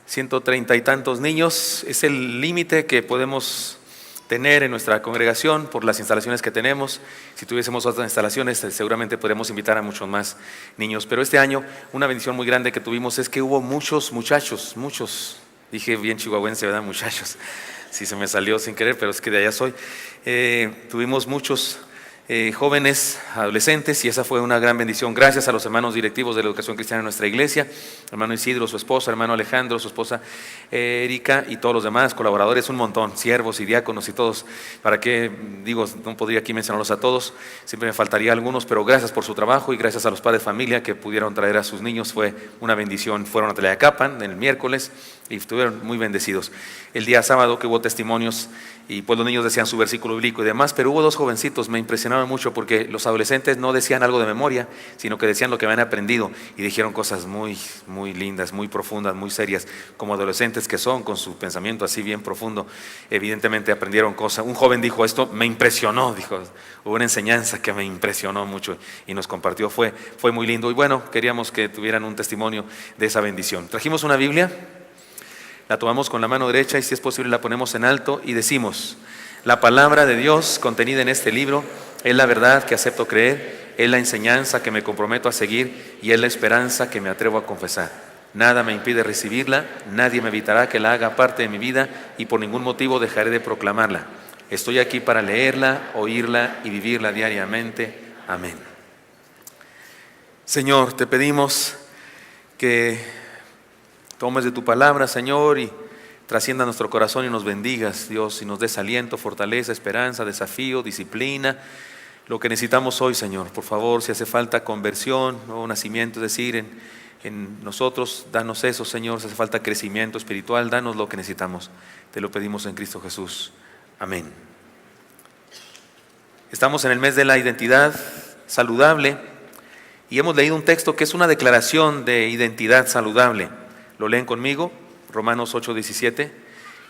130 y tantos niños. Es el límite que podemos tener en nuestra congregación por las instalaciones que tenemos. Si tuviésemos otras instalaciones, seguramente podríamos invitar a muchos más niños. Pero este año, una bendición muy grande que tuvimos es que hubo muchos muchachos, dije bien chihuahuense, ¿verdad? Muchachos. Sí, se me salió sin querer, pero es que de allá soy. Tuvimos muchos jóvenes, adolescentes, y esa fue una gran bendición. Gracias a los hermanos directivos de la educación cristiana en nuestra iglesia, hermano Isidro, su esposa, hermano Alejandro, su esposa Erika, y todos los demás colaboradores, un montón, siervos y diáconos y todos. ¿Para qué? Digo, no podría aquí mencionarlos a todos, siempre me faltaría algunos, pero gracias por su trabajo y gracias a los padres de familia que pudieron traer a sus niños. Fue una bendición. Fueron a Tlayacapan el miércoles y estuvieron muy bendecidos. El día sábado que hubo testimonios y pues los niños decían su versículo bíblico y demás, pero hubo dos jovencitos, me impresionaron mucho porque los adolescentes no decían algo de memoria, sino que decían lo que habían aprendido y dijeron cosas muy, muy lindas, muy profundas, muy serias, como adolescentes que son, con su pensamiento así bien profundo. Evidentemente aprendieron cosas. Un joven dijo, esto me impresionó, dijo, hubo una enseñanza que me impresionó mucho y nos compartió, fue muy lindo. Y bueno, queríamos que tuvieran un testimonio de esa bendición. Trajimos una Biblia. La tomamos con la mano derecha y si es posible la ponemos en alto y decimos: la palabra de Dios contenida en este libro es la verdad que acepto creer, es la enseñanza que me comprometo a seguir y es la esperanza que me atrevo a confesar. Nada me impide recibirla, nadie me evitará que la haga parte de mi vida y por ningún motivo dejaré de proclamarla. Estoy aquí para leerla, oírla y vivirla diariamente. Amén. Señor, te pedimos que tomes de tu palabra, Señor, y trascienda nuestro corazón y nos bendigas, Dios, y nos des aliento, fortaleza, esperanza, desafío, disciplina, lo que necesitamos hoy, Señor. Por favor, si hace falta conversión, nuevo nacimiento, es decir, en nosotros, danos eso, Señor. Si hace falta crecimiento espiritual, danos lo que necesitamos. Te lo pedimos en Cristo Jesús. Amén. Estamos en el mes de la identidad saludable y hemos leído un texto que es una declaración de identidad saludable. ¿Lo leen conmigo? Romanos 8:17.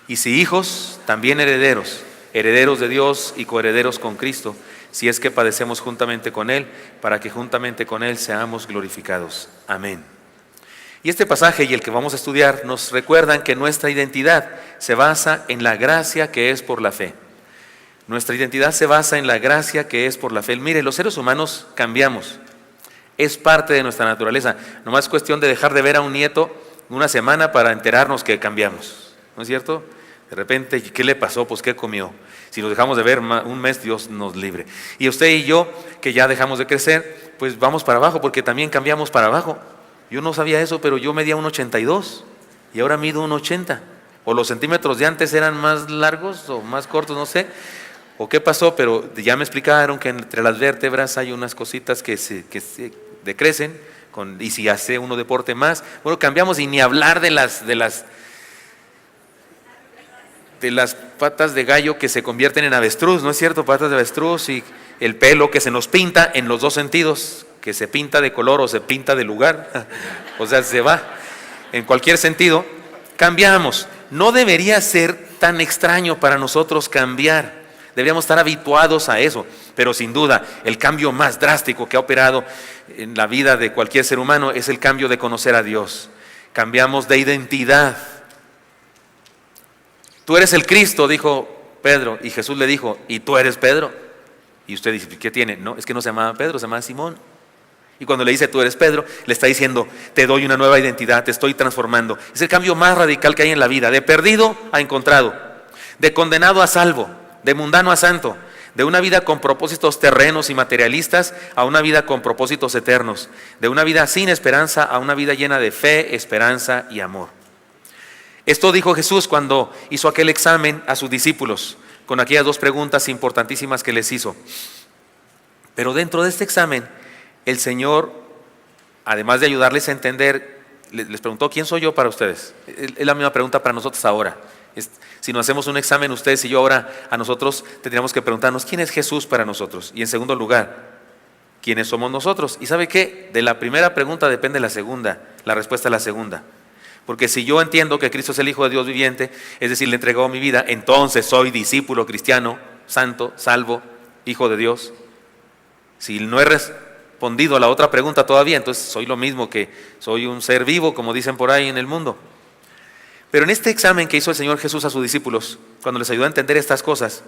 Y si hijos, también herederos, herederos de Dios y coherederos con Cristo, si es que padecemos juntamente con Él, para que juntamente con Él seamos glorificados. Amén. Y este pasaje y el que vamos a estudiar nos recuerdan que nuestra identidad se basa en la gracia que es por la fe. Nuestra identidad se basa en la gracia que es por la fe. Mire, los seres humanos cambiamos. Es parte de nuestra naturaleza. Nomás es cuestión de dejar de ver a un nieto una semana para enterarnos que cambiamos, ¿no es cierto? De repente, ¿qué le pasó? Pues ¿qué comió? Si nos dejamos de ver un mes, Dios nos libre. Y usted y yo, que ya dejamos de crecer, pues vamos para abajo, porque también cambiamos para abajo. Yo no sabía eso, pero yo medía 1,82 y ahora mido 1,80. O los centímetros de antes eran más largos o más cortos, no sé. O qué pasó, pero ya me explicaron que entre las vértebras hay unas cositas que se decrecen. Y si hace uno deporte más, bueno, cambiamos, y ni hablar de las patas de gallo que se convierten en avestruz, ¿no es cierto? Patas de avestruz, y el pelo que se nos pinta en los dos sentidos, que se pinta de color o se pinta de lugar, o sea, se va en cualquier sentido. Cambiamos. No debería ser tan extraño para nosotros cambiar. Deberíamos estar habituados a eso, pero sin duda el cambio más drástico que ha operado en la vida de cualquier ser humano es el cambio de conocer a Dios. Cambiamos de identidad. Tú eres el Cristo, dijo Pedro, y Jesús le dijo, ¿y tú eres Pedro? Y usted dice, ¿qué tiene? No, es que no se llamaba Pedro, se llamaba Simón. Y cuando le dice, tú eres Pedro, le está diciendo, te doy una nueva identidad, te estoy transformando. Es el cambio más radical que hay en la vida, de perdido a encontrado, de condenado a salvo, de mundano a santo, de una vida con propósitos terrenos y materialistas a una vida con propósitos eternos, de una vida sin esperanza a una vida llena de fe, esperanza y amor. Esto dijo Jesús cuando hizo aquel examen a sus discípulos, con aquellas dos preguntas importantísimas que les hizo. Pero dentro de este examen, el Señor, además de ayudarles a entender, les preguntó, ¿quién soy yo para ustedes? Es la misma pregunta para nosotros ahora. Si nos hacemos un examen ustedes y yo ahora, a nosotros tendríamos que preguntarnos, ¿quién es Jesús para nosotros? Y en segundo lugar, ¿quiénes somos nosotros? ¿Y sabe qué? De la primera pregunta depende la respuesta a la segunda. Porque si yo entiendo que Cristo es el Hijo de Dios viviente, es decir, le entregó mi vida, entonces soy discípulo cristiano, santo, salvo, Hijo de Dios. Si no he respondido a la otra pregunta todavía, entonces soy lo mismo que soy un ser vivo, como dicen por ahí en el mundo. Pero en este examen que hizo el Señor Jesús a sus discípulos, cuando les ayudó a entender estas cosas,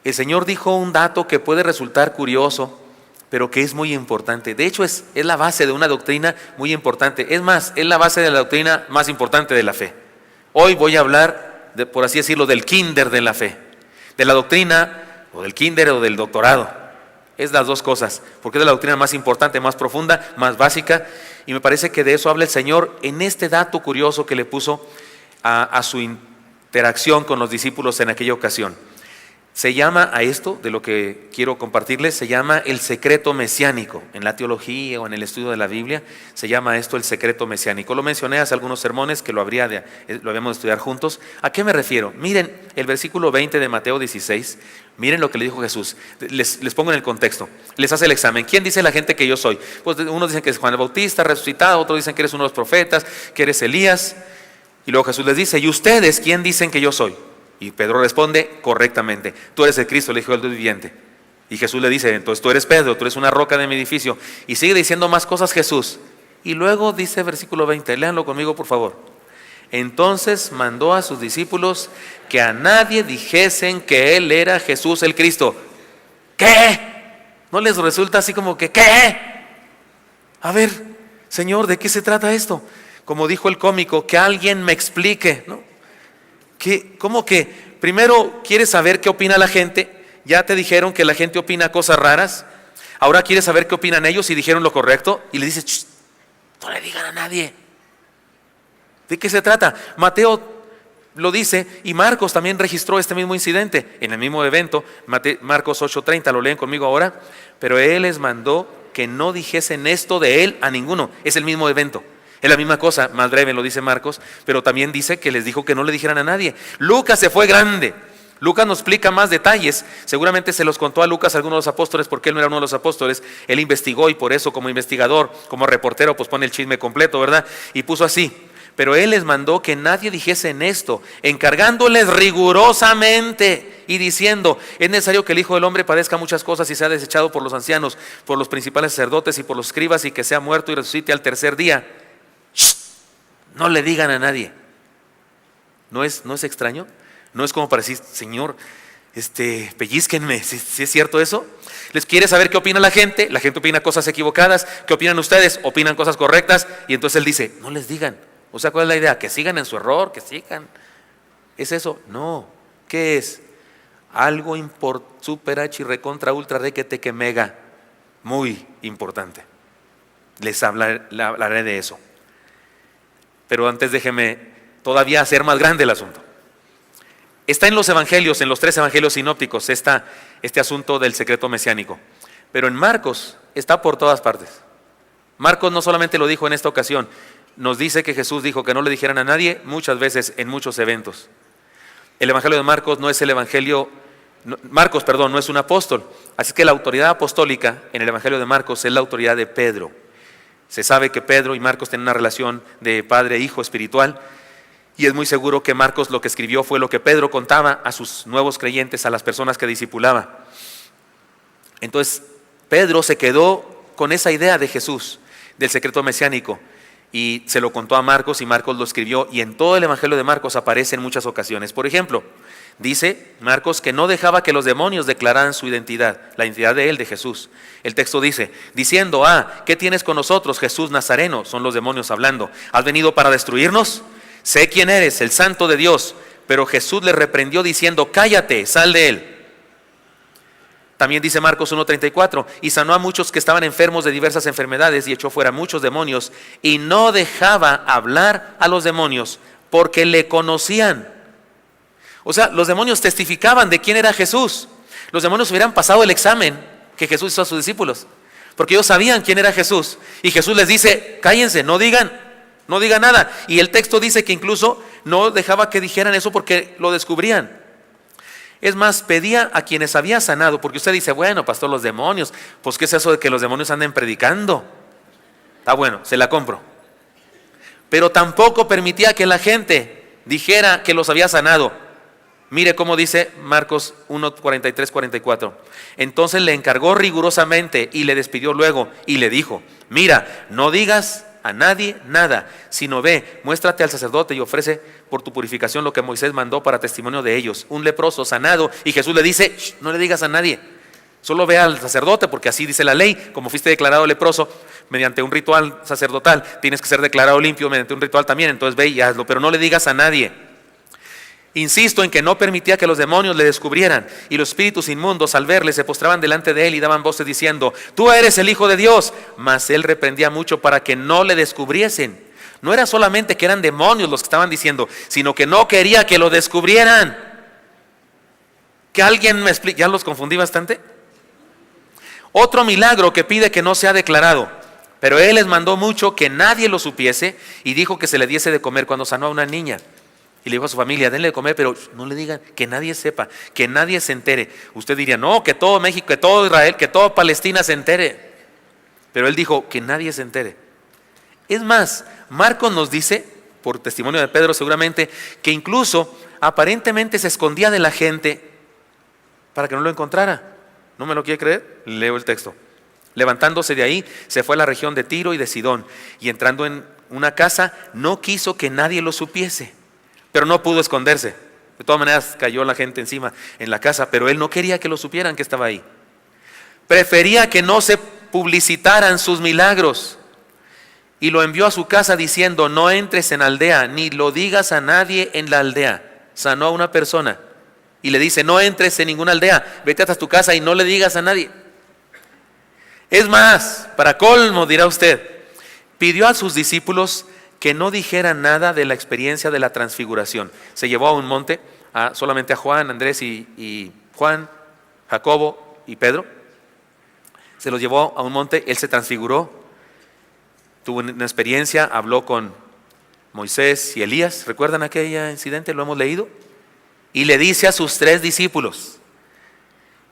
el Señor dijo un dato que puede resultar curioso, pero que es muy importante. De hecho, es la base de una doctrina muy importante. Es más, es la base de la doctrina más importante de la fe. Hoy voy a hablar, por así decirlo, del kinder de la fe. De la doctrina, o del kinder o del doctorado. Es las dos cosas, porque es la doctrina más importante, más profunda, más básica. Y me parece que de eso habla el Señor en este dato curioso que le puso a su interacción con los discípulos en aquella ocasión. Se llama a esto, de lo que quiero compartirles, se llama el secreto mesiánico. En la teología o en el estudio de la Biblia se llama esto el secreto mesiánico. Lo mencioné hace algunos sermones que lo habíamos de estudiar juntos. ¿A qué me refiero? Miren el versículo 20 de Mateo 16. Miren lo que le dijo Jesús. Les pongo en el contexto. Les hace el examen. ¿Quién dice la gente que yo soy? Pues unos dicen que es Juan el Bautista resucitado, otros dicen que eres uno de los profetas, que eres Elías. Y luego Jesús les dice, ¿y ustedes quién dicen que yo soy? Y Pedro responde correctamente, tú eres el Cristo, el Hijo del Dios viviente. Y Jesús le dice, entonces tú eres Pedro, tú eres una roca de mi edificio. Y sigue diciendo más cosas Jesús. Y luego dice versículo 20, léanlo conmigo por favor. Entonces mandó a sus discípulos que a nadie dijesen que él era Jesús el Cristo. ¿Qué? ¿No les resulta así como que qué? A ver, Señor, ¿de qué se trata esto? Como dijo el cómico, que alguien me explique, ¿no? ¿Cómo que primero quieres saber qué opina la gente? Ya te dijeron que la gente opina cosas raras. Ahora quieres saber qué opinan ellos y dijeron lo correcto. Y le dices, no le digan a nadie. ¿De qué se trata? Mateo lo dice y Marcos también registró este mismo incidente en el mismo evento. Marcos 8:30, lo leen conmigo ahora. Pero él les mandó que no dijesen esto de él a ninguno. Es el mismo evento. Es la misma cosa, más breve lo dice Marcos, pero también dice que les dijo que no le dijeran a nadie. Lucas se fue grande. Lucas nos explica más detalles. Seguramente se los contó a Lucas algunos de los apóstoles porque él no era uno de los apóstoles. Él investigó y por eso como investigador, como reportero, pues pone el chisme completo, ¿verdad? Y puso así. Pero él les mandó que nadie dijese en esto, encargándoles rigurosamente y diciendo, es necesario que el Hijo del Hombre padezca muchas cosas y sea desechado por los ancianos, por los principales sacerdotes y por los escribas y que sea muerto y resucite al tercer día. No le digan a nadie. ¿No es extraño? No es como para decir, Señor, pellizquenme, ¿si es cierto eso? ¿Les quiere saber qué opina la gente? La gente opina cosas equivocadas. ¿Qué opinan ustedes? Opinan cosas correctas. Y entonces él dice, no les digan. O sea, ¿cuál es la idea? Que sigan en su error, que sigan. ¿Es eso? No. ¿Qué es? Algo super H y recontra ultra requete que mega. Muy importante. Les hablaré de eso. Pero antes déjeme todavía hacer más grande el asunto. Está en los evangelios, en los 3 evangelios sinópticos, este asunto del secreto mesiánico. Pero en Marcos está por todas partes. Marcos no solamente lo dijo en esta ocasión, nos dice que Jesús dijo que no le dijeran a nadie muchas veces en muchos eventos. El evangelio de Marcos no es el evangelio, Marcos, perdón, no es un apóstol. Así que la autoridad apostólica en el evangelio de Marcos es la autoridad de Pedro. Se sabe que Pedro y Marcos tienen una relación de padre e hijo espiritual y es muy seguro que Marcos lo que escribió fue lo que Pedro contaba a sus nuevos creyentes, a las personas que discipulaba. Entonces Pedro se quedó con esa idea de Jesús, del secreto mesiánico, y se lo contó a Marcos y Marcos lo escribió y en todo el evangelio de Marcos aparece en muchas ocasiones. Por ejemplo, dice Marcos que no dejaba que los demonios declararan su identidad, la identidad de él, de Jesús. El texto dice, diciendo, ¿qué tienes con nosotros, Jesús Nazareno? Son los demonios hablando. ¿Has venido para destruirnos? Sé quién eres, el Santo de Dios. Pero Jesús le reprendió diciendo, cállate, sal de él. También dice Marcos 1:34, y sanó a muchos que estaban enfermos de diversas enfermedades y echó fuera muchos demonios y no dejaba hablar a los demonios porque le conocían. O sea, los demonios testificaban de quién era Jesús. Los demonios hubieran pasado el examen que Jesús hizo a sus discípulos, porque ellos sabían quién era Jesús. Y Jesús les dice, cállense, no digan nada. Y el texto dice que incluso no dejaba que dijeran eso porque lo descubrían. Es más, pedía a quienes había sanado, porque usted dice, bueno, pastor, los demonios, pues ¿qué es eso de que los demonios anden predicando? Está bueno, se la compro. Pero tampoco permitía que la gente dijera que los había sanado. Mire cómo dice Marcos 1:43-44. Entonces le encargó rigurosamente y le despidió luego y le dijo, mira, no digas a nadie nada, sino ve, muéstrate al sacerdote y ofrece por tu purificación lo que Moisés mandó para testimonio de ellos. Un leproso sanado, y Jesús le dice, no le digas a nadie, solo ve al sacerdote, porque así dice la ley. Como fuiste declarado leproso mediante un ritual sacerdotal, tienes que ser declarado limpio mediante un ritual también. Entonces ve y hazlo, pero no le digas a nadie. Insisto en que no permitía que los demonios le descubrieran, y los espíritus inmundos al verle se postraban delante de él y daban voces diciendo, tú eres el Hijo de Dios. Mas él reprendía mucho para que no le descubriesen. No era solamente que eran demonios los que estaban diciendo, sino que no quería que lo descubrieran. Que alguien me explique, ¿ya los confundí bastante? Otro milagro que pide que no sea declarado, pero él les mandó mucho que nadie lo supiese, y dijo que se le diese de comer cuando sanó a una niña. Y le dijo a su familia, denle de comer, pero no le digan, que nadie sepa, que nadie se entere. Usted diría, no, que todo México, que todo Israel, que toda Palestina se entere. Pero él dijo, que nadie se entere. Es más, Marcos nos dice, por testimonio de Pedro seguramente, que incluso aparentemente se escondía de la gente para que no lo encontrara. ¿No me lo quiere creer? Leo el texto. Levantándose de ahí, se fue a la región de Tiro y de Sidón, y entrando en una casa, no quiso que nadie lo supiese. Pero no pudo esconderse. De todas maneras cayó la gente encima en la casa, pero él no quería que lo supieran que estaba ahí. Prefería que no se publicitaran sus milagros, y lo envió a su casa diciendo, no entres en aldea, ni lo digas a nadie en la aldea. Sanó a una persona y le dice, no entres en ninguna aldea, vete hasta tu casa y no le digas a nadie. Es más, para colmo, dirá usted, pidió a sus discípulos que no dijeran nada de la experiencia de la transfiguración. Se llevó a un monte solamente a Juan, Andrés y Juan, Jacobo y Pedro. Se los llevó a un monte, él se transfiguró, tuvo una experiencia, habló con Moisés y Elías. ¿Recuerdan aquel incidente? ¿Lo hemos leído? Y le dice a sus 3 discípulos,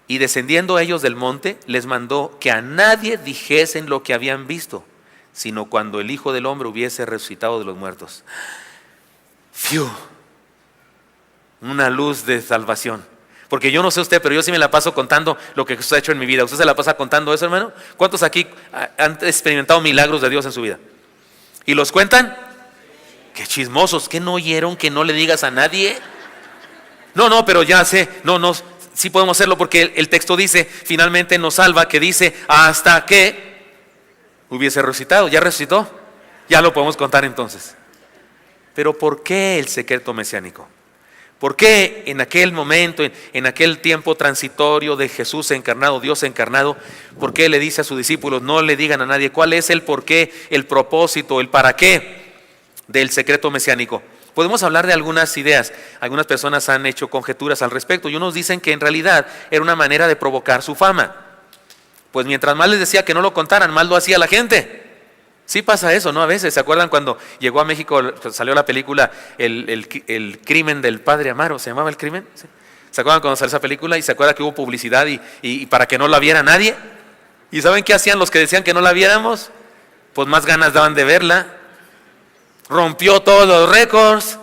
y descendiendo ellos del monte, les mandó que a nadie dijesen lo que habían visto, sino cuando el Hijo del Hombre hubiese resucitado de los muertos. ¡Fiu! Una luz de salvación. Porque yo no sé usted, pero yo sí me la paso contando lo que Jesús ha hecho en mi vida. ¿Usted se la pasa contando eso, hermano? ¿Cuántos aquí han experimentado milagros de Dios en su vida? ¿Y los cuentan? ¡Qué chismosos! ¿Qué no oyeron que no le digas a nadie? No, pero ya sé, no, sí podemos hacerlo porque el texto dice, finalmente nos salva, que dice, hasta que hubiese resucitado. ¿Ya resucitó? Ya lo podemos contar entonces. Pero ¿por qué el secreto mesiánico? ¿Por qué en aquel momento, en aquel tiempo transitorio de Jesús encarnado, Dios encarnado, por qué le dice a sus discípulos, no le digan a nadie? ¿Cuál es el por qué, el propósito, el para qué del secreto mesiánico? Podemos hablar de algunas ideas. Algunas personas han hecho conjeturas al respecto y unos dicen que en realidad era una manera de provocar su fama. Pues mientras más les decía que no lo contaran, más lo hacía la gente. Sí pasa eso, ¿no? A veces, ¿se acuerdan cuando llegó a México, salió la película El crimen del padre Amaro? ¿Se llamaba El crimen? ¿Sí? ¿Se acuerdan cuando salió esa película? Y se acuerdan que hubo publicidad y para que no la viera nadie. ¿Y saben qué hacían los que decían que no la viéramos? Pues más ganas daban de verla. Rompió todos los récords.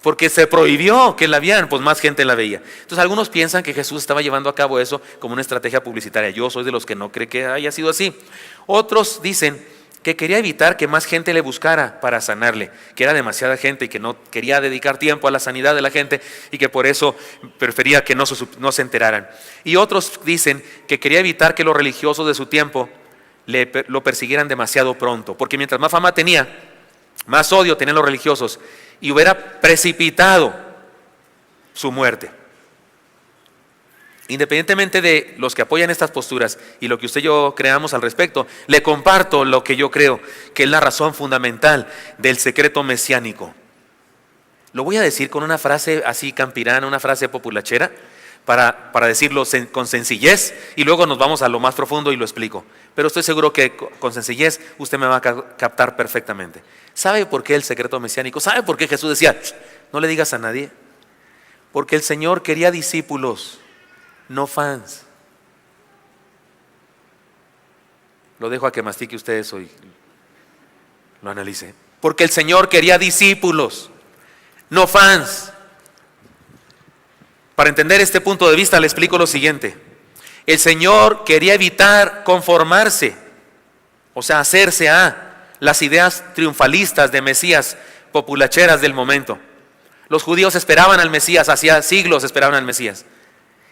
Porque se prohibió que la vieran, pues más gente la veía. Entonces algunos piensan que Jesús estaba llevando a cabo eso como una estrategia publicitaria. Yo soy de los que no cree que haya sido así. Otros dicen que quería evitar que más gente le buscara para sanarle, que era demasiada gente y que no quería dedicar tiempo a la sanidad de la gente y que por eso prefería que no se enteraran. Y otros dicen que quería evitar que los religiosos de su tiempo lo persiguieran demasiado pronto, porque mientras más fama tenía, más odio tenían los religiosos y hubiera precipitado su muerte. Independientemente de los que apoyan estas posturas y lo que usted y yo creamos al respecto, le comparto lo que yo creo que es la razón fundamental del secreto mesiánico. Lo voy a decir con una frase así campirana, una frase populachera, para decirlo con sencillez, y luego nos vamos a lo más profundo y lo explico. Pero estoy seguro que con sencillez usted me va a captar perfectamente. ¿Sabe por qué el secreto mesiánico? ¿Sabe por qué Jesús decía, no le digas a nadie? Porque el Señor quería discípulos, no fans. Lo dejo a que mastique usted eso y lo analice. Porque el Señor quería discípulos, no fans. Para entender este punto de vista le explico lo siguiente. El Señor quería evitar conformarse, o sea, hacerse a las ideas triunfalistas de Mesías populacheras del momento. Los judíos esperaban al Mesías, hacía siglos esperaban al Mesías.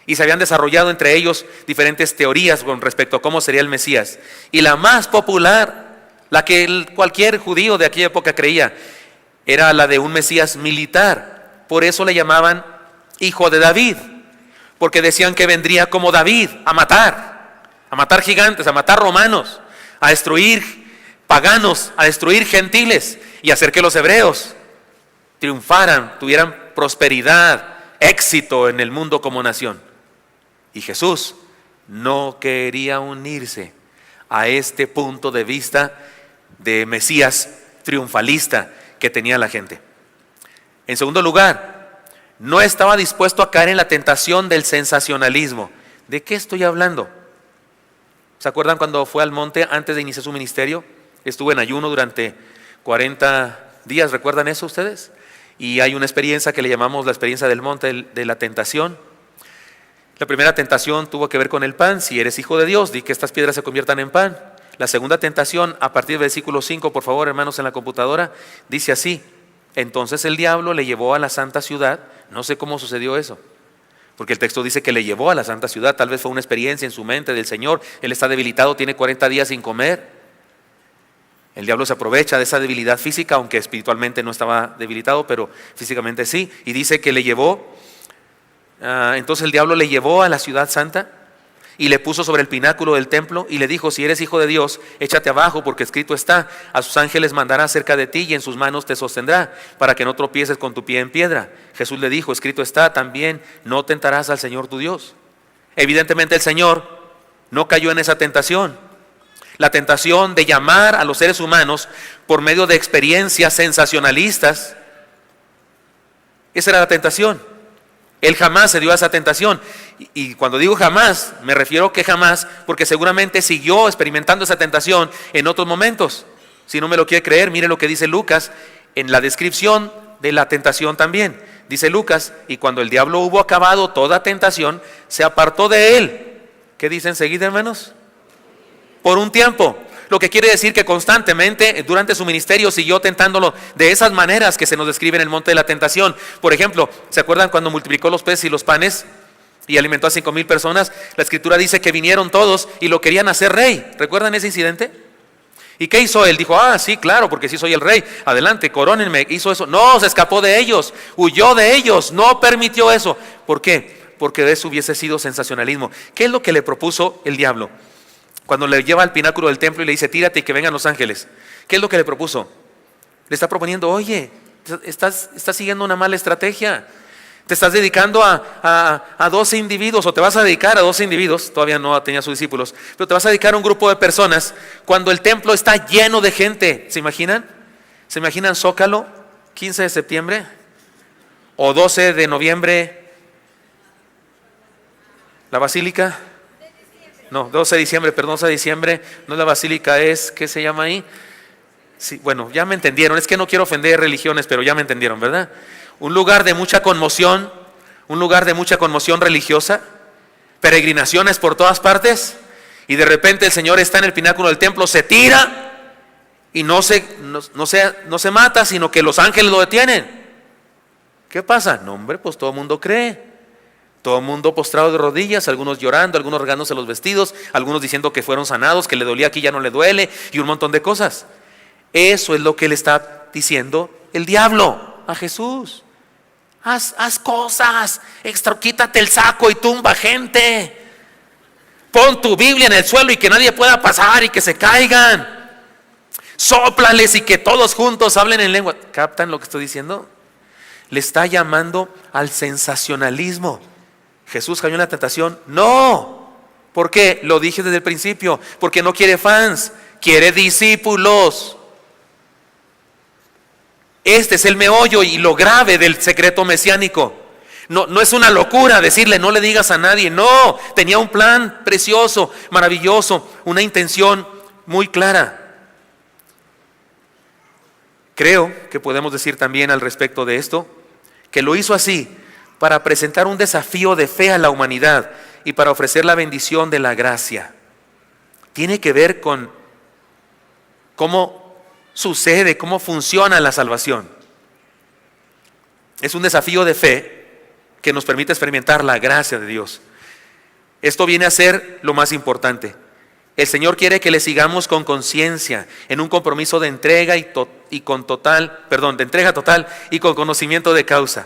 Y se habían desarrollado entre ellos diferentes teorías con respecto a cómo sería el Mesías. Y la más popular, la que cualquier judío de aquella época creía, era la de un Mesías militar. Por eso le llamaban hijo de David, porque decían que vendría como David a matar gigantes, a matar romanos, a destruir paganos, a destruir gentiles y hacer que los hebreos triunfaran, tuvieran prosperidad, éxito en el mundo como nación. Y Jesús no quería unirse a este punto de vista de Mesías triunfalista que tenía la gente. En segundo lugar, no estaba dispuesto a caer en la tentación del sensacionalismo. ¿De qué estoy hablando? ¿Se acuerdan cuando fue al monte antes de iniciar su ministerio? Estuvo en ayuno durante 40 días, ¿recuerdan eso ustedes? Y hay una experiencia que le llamamos la experiencia del monte de la tentación. La primera tentación tuvo que ver con el pan. Si eres hijo de Dios, di que estas piedras se conviertan en pan. La segunda tentación, a partir del versículo 5, por favor, hermanos, en la computadora, dice así: entonces el diablo le llevó a la santa ciudad. No sé cómo sucedió eso, porque el texto dice que le llevó a la santa ciudad. Tal vez fue una experiencia en su mente del Señor. Él está debilitado, tiene 40 días sin comer. El diablo se aprovecha de esa debilidad física, aunque espiritualmente no estaba debilitado, pero físicamente sí. Y dice que le llevó, entonces el diablo le llevó a la ciudad santa y le puso sobre el pináculo del templo y le dijo: si eres hijo de Dios, échate abajo, porque escrito está: a sus ángeles mandará cerca de ti y en sus manos te sostendrá, para que no tropieces con tu pie en piedra. Jesús le dijo: escrito está también, no tentarás al Señor tu Dios. Evidentemente el Señor no cayó en esa tentación. La tentación de llamar a los seres humanos por medio de experiencias sensacionalistas, esa era la tentación. Él jamás se dio a esa tentación. Y cuando digo jamás, me refiero que jamás, porque seguramente siguió experimentando esa tentación en otros momentos. Si no me lo quiere creer, mire lo que dice Lucas en la descripción de la tentación también. Dice Lucas: y cuando el diablo hubo acabado toda tentación, se apartó de él. ¿Qué dice enseguida, hermanos? Por un tiempo. Lo que quiere decir que constantemente durante su ministerio siguió tentándolo de esas maneras que se nos describe en el monte de la tentación. Por ejemplo, ¿se acuerdan cuando multiplicó los peces y los panes y alimentó a 5,000 personas? La escritura dice que vinieron todos y lo querían hacer rey. ¿Recuerdan ese incidente? ¿Y qué hizo él? Dijo: sí, claro, porque sí soy el rey, adelante, corónenme. Hizo eso. No, se escapó de ellos, huyó de ellos, no permitió eso. ¿Por qué? Porque de eso hubiese sido sensacionalismo. ¿Qué es lo que le propuso el diablo? Cuando le lleva al pináculo del templo y le dice: tírate y que vengan los ángeles. ¿Qué es lo que le propuso? Le está proponiendo: oye, estás siguiendo una mala estrategia. Te estás dedicando a 12 individuos, o te vas a dedicar a 12 individuos. Todavía no tenía sus discípulos, pero te vas a dedicar a un grupo de personas cuando el templo está lleno de gente. ¿Se imaginan? ¿Se imaginan Zócalo, 15 de septiembre? ¿O 12 de noviembre, la Basílica? No, 12 de diciembre, perdón, 12 de diciembre, no es la Basílica, es, ¿qué se llama ahí? Sí, bueno, ya me entendieron, es que no quiero ofender religiones, pero ya me entendieron, ¿verdad? Un lugar de mucha conmoción, religiosa, peregrinaciones por todas partes, y de repente el Señor está en el pináculo del templo, se tira, y no se mata, sino que los ángeles lo detienen. ¿Qué pasa? No, hombre, pues todo el mundo cree. Todo el mundo postrado de rodillas, algunos llorando, algunos regándose los vestidos, algunos diciendo que fueron sanados, que le dolía aquí, ya no le duele, y un montón de cosas. Eso es lo que le está diciendo el diablo a Jesús. Haz cosas, quítate el saco y tumba gente. Pon tu Biblia en el suelo y que nadie pueda pasar y que se caigan. Sóplales y que todos juntos hablen en lengua. ¿Captan lo que estoy diciendo? Le está llamando al sensacionalismo. ¿Jesús cayó en la tentación? No. ¿Por qué? Lo dije desde el principio. Porque no quiere fans, quiere discípulos. Este es el meollo y lo grave del secreto mesiánico. No es una locura decirle: no le digas a nadie. No, tenía un plan precioso, maravilloso, una intención muy clara. Creo que podemos decir también al respecto de esto, que lo hizo así para presentar un desafío de fe a la humanidad y para ofrecer la bendición de la gracia. Tiene que ver con cómo sucede, cómo funciona la salvación. Es un desafío de fe que nos permite experimentar la gracia de Dios. Esto viene a ser lo más importante. El Señor quiere que le sigamos con conciencia, en un compromiso de entrega de entrega total y con conocimiento de causa.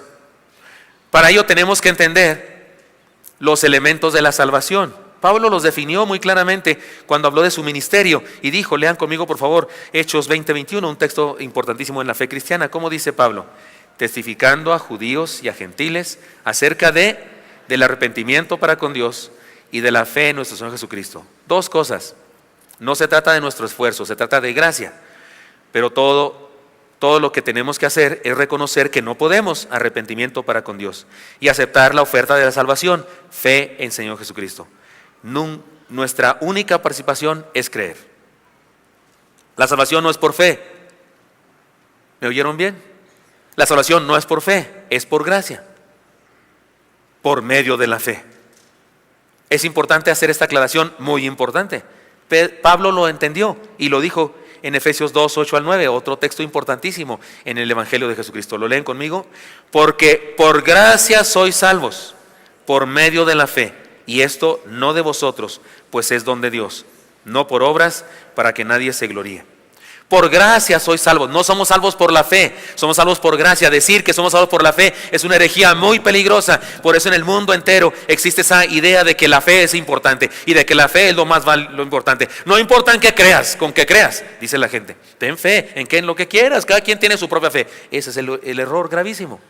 Para ello tenemos que entender los elementos de la salvación. Pablo los definió muy claramente cuando habló de su ministerio y dijo, lean conmigo por favor, Hechos 20:21, un texto importantísimo en la fe cristiana. ¿Cómo dice Pablo? Testificando a judíos y a gentiles acerca del arrepentimiento para con Dios y de la fe en nuestro Señor Jesucristo. Dos cosas. No se trata de nuestro esfuerzo, se trata de gracia. Pero todo lo que tenemos que hacer es reconocer que no podemos, arrepentimiento para con Dios, y aceptar la oferta de la salvación, fe en Señor Jesucristo. Nuestra única participación es creer. La salvación no es por fe. ¿Me oyeron bien? La salvación no es por fe, es por gracia, por medio de la fe. Es importante hacer esta aclaración, muy importante. Pablo lo entendió y lo dijo en Efesios 2:8-9, otro texto importantísimo en el Evangelio de Jesucristo. ¿Lo leen conmigo? Porque por gracia sois salvos, por medio de la fe, y esto no de vosotros, pues es don de Dios, no por obras, para que nadie se gloríe. Por gracia sois salvos. No somos salvos por la fe, somos salvos por gracia. Decir que somos salvos por la fe es una herejía muy peligrosa. Por eso en el mundo entero existe esa idea de que la fe es importante y de que la fe es lo importante. No importa en qué creas, con qué creas, dice la gente. Ten fe, en lo que quieras, cada quien tiene su propia fe. Ese es el error gravísimo.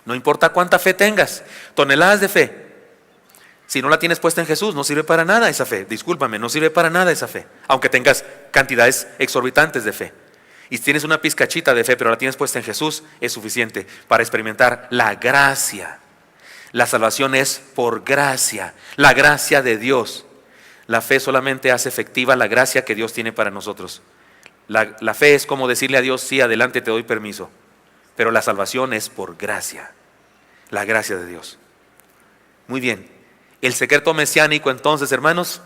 No importa cuánta fe tengas, toneladas de fe. Si no la tienes puesta en Jesús, no sirve para nada esa fe. Discúlpame, no sirve para nada esa fe. Aunque tengas cantidades exorbitantes de fe. Y si tienes una pizcachita de fe, pero la tienes puesta en Jesús, es suficiente para experimentar la gracia. La salvación es por gracia, la gracia de Dios. La fe solamente hace efectiva la gracia que Dios tiene para nosotros. La fe es como decirle a Dios, sí, adelante, te doy permiso. Pero la salvación es por gracia, la gracia de Dios. Muy bien. El secreto mesiánico, entonces, hermanos,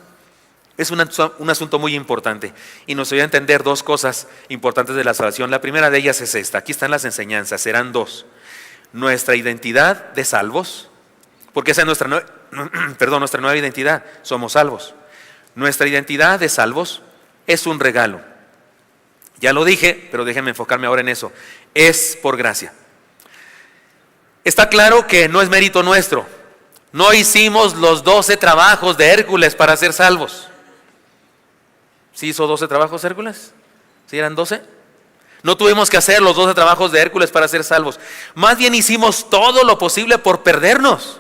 es un asunto muy importante y nos ayuda a entender dos cosas importantes de la salvación. La primera de ellas es esta, aquí están las enseñanzas, serán dos. Nuestra identidad de salvos, porque esa es nuestra nueva identidad, somos salvos. Nuestra identidad de salvos es un regalo. Ya lo dije, pero déjenme enfocarme ahora en eso. Es por gracia. Está claro que no es mérito nuestro. No hicimos los 12 trabajos de Hércules para ser salvos. ¿Sí hizo 12 trabajos Hércules? ¿Sí eran 12? No tuvimos que hacer los 12 trabajos de Hércules para ser salvos. Más bien hicimos todo lo posible por perdernos.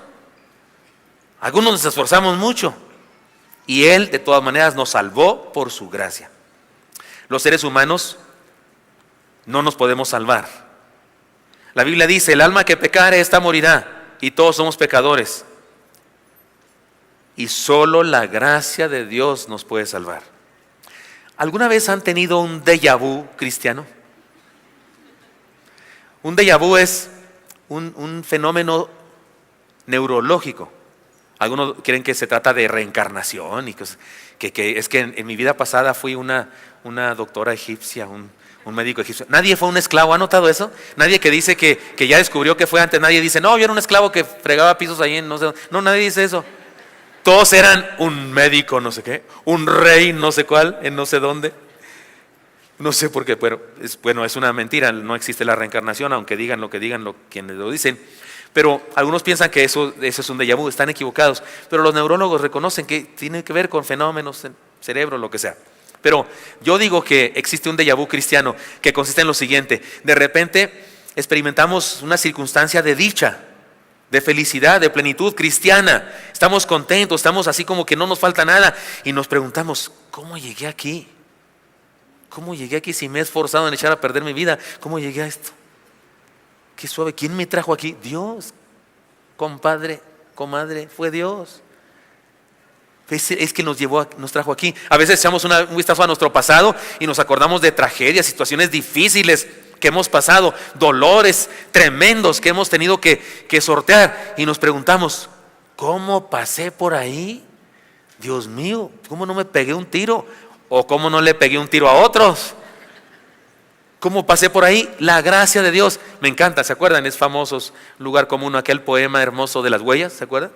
Algunos nos esforzamos mucho. Y Él, de todas maneras, nos salvó por su gracia. Los seres humanos no nos podemos salvar. La Biblia dice, el alma que pecare, esta morirá. Y todos somos pecadores. Y solo la gracia de Dios nos puede salvar. ¿Alguna vez han tenido un déjà vu cristiano? Un déjà vu es un fenómeno neurológico. Algunos creen que se trata de reencarnación y que es que en mi vida pasada fui una doctora egipcia, un médico egipcio. Nadie fue un esclavo, ¿ha notado eso? Nadie que dice que ya descubrió que fue antes, nadie dice, no, yo era un esclavo que fregaba pisos ahí en no sé. No, nadie dice eso. Todos eran un médico no sé qué, un rey no sé cuál, en no sé dónde. No sé por qué, pero es una mentira, no existe la reencarnación, aunque digan lo que digan quienes lo dicen. Pero algunos piensan que eso es un déjà vu, están equivocados. Pero los neurólogos reconocen que tiene que ver con fenómenos en cerebro, lo que sea. Pero yo digo que existe un déjà vu cristiano que consiste en lo siguiente. De repente experimentamos una circunstancia de dicha, de felicidad, de plenitud cristiana. Estamos contentos, estamos así como que no nos falta nada. Y nos preguntamos, ¿cómo llegué aquí? ¿Cómo llegué aquí si me he esforzado en echar a perder mi vida? ¿Cómo llegué a esto? Qué suave, ¿quién me trajo aquí? Dios, compadre, comadre, fue Dios. Es que nos trajo aquí. A veces echamos un vistazo a nuestro pasado y nos acordamos de tragedias, situaciones difíciles que hemos pasado, dolores tremendos que hemos tenido que sortear, y nos preguntamos, ¿cómo pasé por ahí? Dios mío, ¿cómo no me pegué un tiro? ¿O cómo no le pegué un tiro a otros? ¿Cómo pasé por ahí? La gracia de Dios. Me encanta, ¿se acuerdan? Es famoso, lugar común, aquel poema hermoso de las huellas, ¿se acuerdan?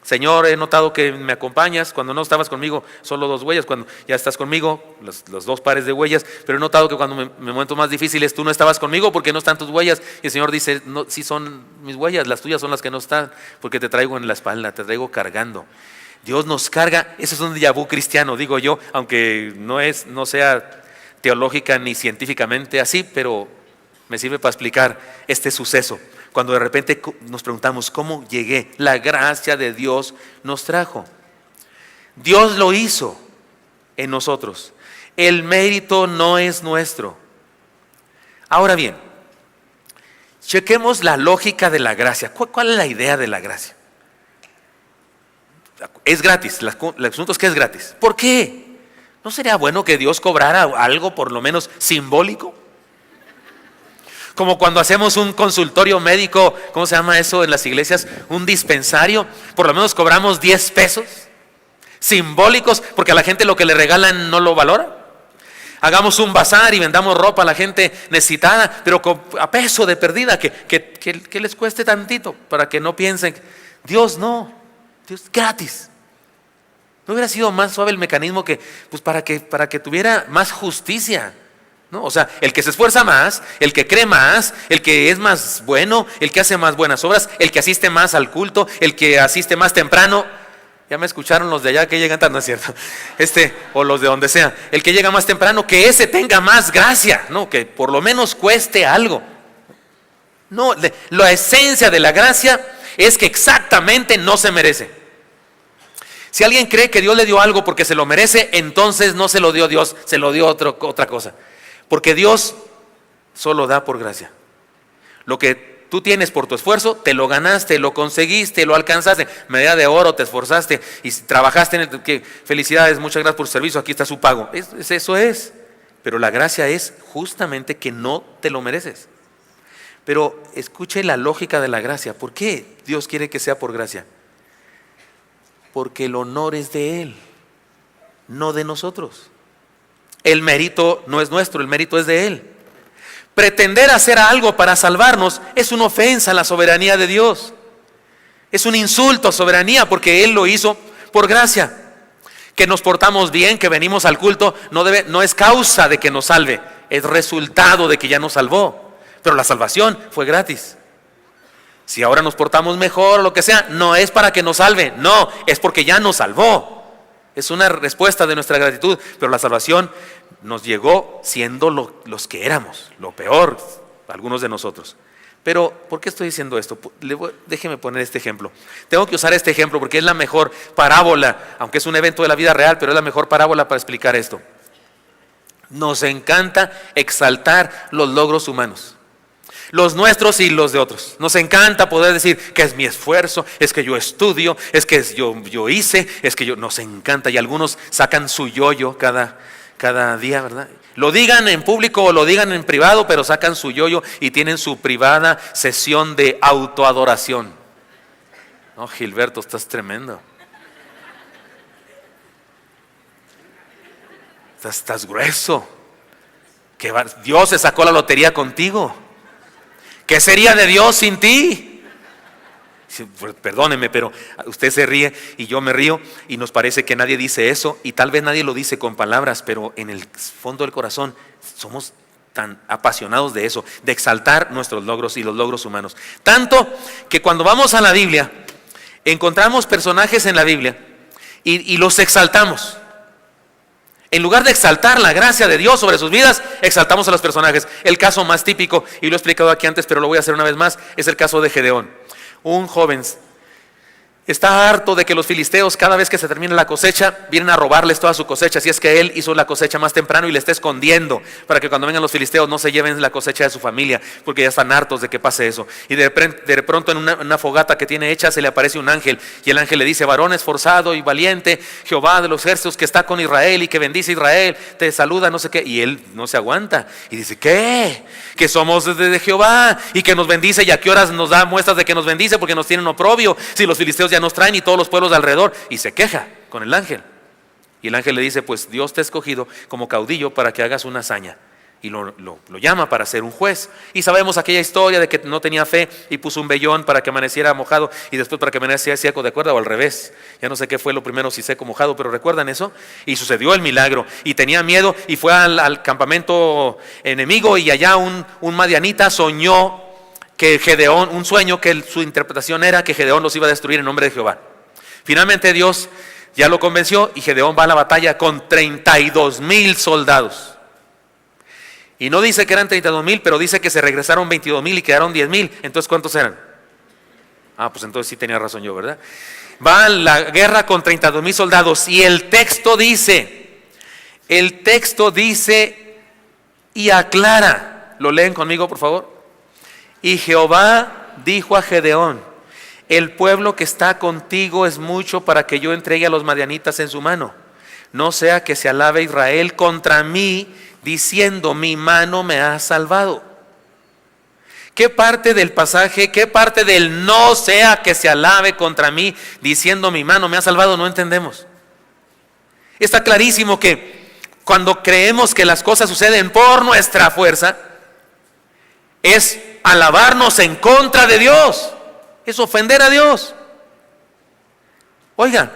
Señor, he notado que me acompañas. Cuando no estabas conmigo, solo 2 huellas. Cuando ya estás conmigo, los 2 pares de huellas. Pero he notado que cuando me momentos más difíciles tú no estabas conmigo porque no están tus huellas. Y el Señor dice, no, sí son mis huellas, las tuyas son las que no están, porque te traigo en la espalda, te traigo cargando. Dios nos carga. Eso es un déjà vu cristiano, digo yo, aunque no sea teológica ni científicamente así, pero me sirve para explicar este suceso. Cuando de repente nos preguntamos, ¿cómo llegué? La gracia de Dios nos trajo. Dios lo hizo en nosotros. El mérito no es nuestro. Ahora bien, chequemos la lógica de la gracia. ¿Cuál es la idea de la gracia? Es gratis. El asunto es que es gratis. ¿Por qué? ¿No sería bueno que Dios cobrara algo por lo menos simbólico? Como cuando hacemos un consultorio médico, ¿cómo se llama eso en las iglesias? Un dispensario, por lo menos cobramos 10 pesos simbólicos, porque a la gente lo que le regalan no lo valora. Hagamos un bazar y vendamos ropa a la gente necesitada, pero a peso de perdida, que les cueste tantito, para que no piensen, Dios no, Dios gratis. ¿No hubiera sido más suave el mecanismo pues para que tuviera más justicia? ¿No? O sea, el que se esfuerza más, el que cree más, el que es más bueno, el que hace más buenas obras, el que asiste más al culto, el que asiste más temprano. Ya me escucharon los de allá que llegan tan, ¿no es cierto? O los de donde sea. El que llega más temprano, que ese tenga más gracia, ¿no? Que por lo menos cueste algo. No, la esencia de la gracia es que exactamente no se merece. Si alguien cree que Dios le dio algo porque se lo merece, entonces no se lo dio Dios, se lo dio otra cosa. Porque Dios solo da por gracia. Lo que tú tienes por tu esfuerzo, te lo ganaste, lo conseguiste, lo alcanzaste. Medalla de oro, te esforzaste y trabajaste en el... Felicidades, muchas gracias por su servicio, aquí está su pago. Eso es. Pero la gracia es justamente que no te lo mereces. Pero escuche la lógica de la gracia. ¿Por qué Dios quiere que sea por gracia? Porque el honor es de Él, no de nosotros. El mérito no es nuestro, el mérito es de Él. Pretender hacer algo para salvarnos es una ofensa a la soberanía de Dios. Es un insulto a soberanía porque Él lo hizo por gracia. Que nos portamos bien, que venimos al culto, no es causa de que nos salve, es resultado de que ya nos salvó. Pero la salvación fue gratis. Si ahora nos portamos mejor o lo que sea, no es para que nos salve, no, es porque ya nos salvó. Es una respuesta de nuestra gratitud, pero la salvación nos llegó siendo los que éramos, lo peor, algunos de nosotros. Pero, ¿por qué estoy diciendo esto? Déjeme poner este ejemplo. Tengo que usar este ejemplo porque es la mejor parábola, aunque es un evento de la vida real, pero es la mejor parábola para explicar esto. Nos encanta exaltar los logros humanos. Los nuestros y los de otros. Nos encanta poder decir que es mi esfuerzo, es que yo estudio, es que yo hice, es que nos encanta. Y algunos sacan su yoyo cada día, ¿verdad? Lo digan en público o lo digan en privado, pero sacan su yoyo y tienen su privada sesión de autoadoración. No, Gilberto, estás tremendo. Estás grueso. Dios se sacó la lotería contigo. ¿Qué sería de Dios sin ti? Perdóneme, pero usted se ríe y yo me río y nos parece que nadie dice eso y tal vez nadie lo dice con palabras, pero en el fondo del corazón somos tan apasionados de eso, de exaltar nuestros logros y los logros humanos. Tanto que cuando vamos a la Biblia, encontramos personajes en la Biblia y los exaltamos. En lugar de exaltar la gracia de Dios sobre sus vidas, exaltamos a los personajes. El caso más típico, y lo he explicado aquí antes, pero lo voy a hacer una vez más, es el caso de Gedeón. Un joven está harto de que los filisteos, cada vez que se termina la cosecha, vienen a robarles toda su cosecha. Si es que él hizo la cosecha más temprano y le está escondiendo para que cuando vengan los filisteos no se lleven la cosecha de su familia, porque ya están hartos de que pase eso. Y de pronto en una fogata que tiene hecha se le aparece un ángel y el ángel le dice: varón esforzado y valiente, Jehová de los ejércitos que está con Israel y que bendice a Israel, te saluda, no sé qué. Y él no se aguanta y dice: ¿qué? Que somos de Jehová y que nos bendice, y a qué horas nos da muestras de que nos bendice, porque nos tienen oprobio, si los filisteos ya nos traen y todos los pueblos de alrededor. Y se queja con el ángel y el ángel le dice: pues Dios te ha escogido como caudillo para que hagas una hazaña. y lo llama para ser un juez. Y sabemos aquella historia de que no tenía fe y puso un vellón para que amaneciera mojado y después para que amaneciera seco, ¿de acuerdo? O al revés, ya no sé qué fue lo primero, si seco o mojado, pero ¿recuerdan eso? Y sucedió el milagro y tenía miedo y fue al campamento enemigo, y allá un madianita soñó que Gedeón, un sueño que su interpretación era que Gedeón los iba a destruir en nombre de Jehová. Finalmente Dios ya lo convenció y Gedeón va a la batalla con 32,000 soldados. Y no dice que eran 32,000, pero dice que se regresaron 22,000 y quedaron 10,000. Entonces, ¿cuántos eran? Pues entonces sí tenía razón yo, ¿verdad? Va a la guerra con 32,000 soldados y el texto dice y aclara. ¿Lo leen conmigo, por favor? Y Jehová dijo a Gedeón: el pueblo que está contigo es mucho para que yo entregue a los madianitas en su mano. No sea que se alabe Israel contra mí, diciendo: mi mano me ha salvado. ¿Qué parte del pasaje, qué parte del no sea que se alabe contra mí, diciendo mi mano me ha salvado, no entendemos? Está clarísimo que cuando creemos que las cosas suceden por nuestra fuerza, es alabarnos en contra de Dios, es ofender a Dios. Oigan,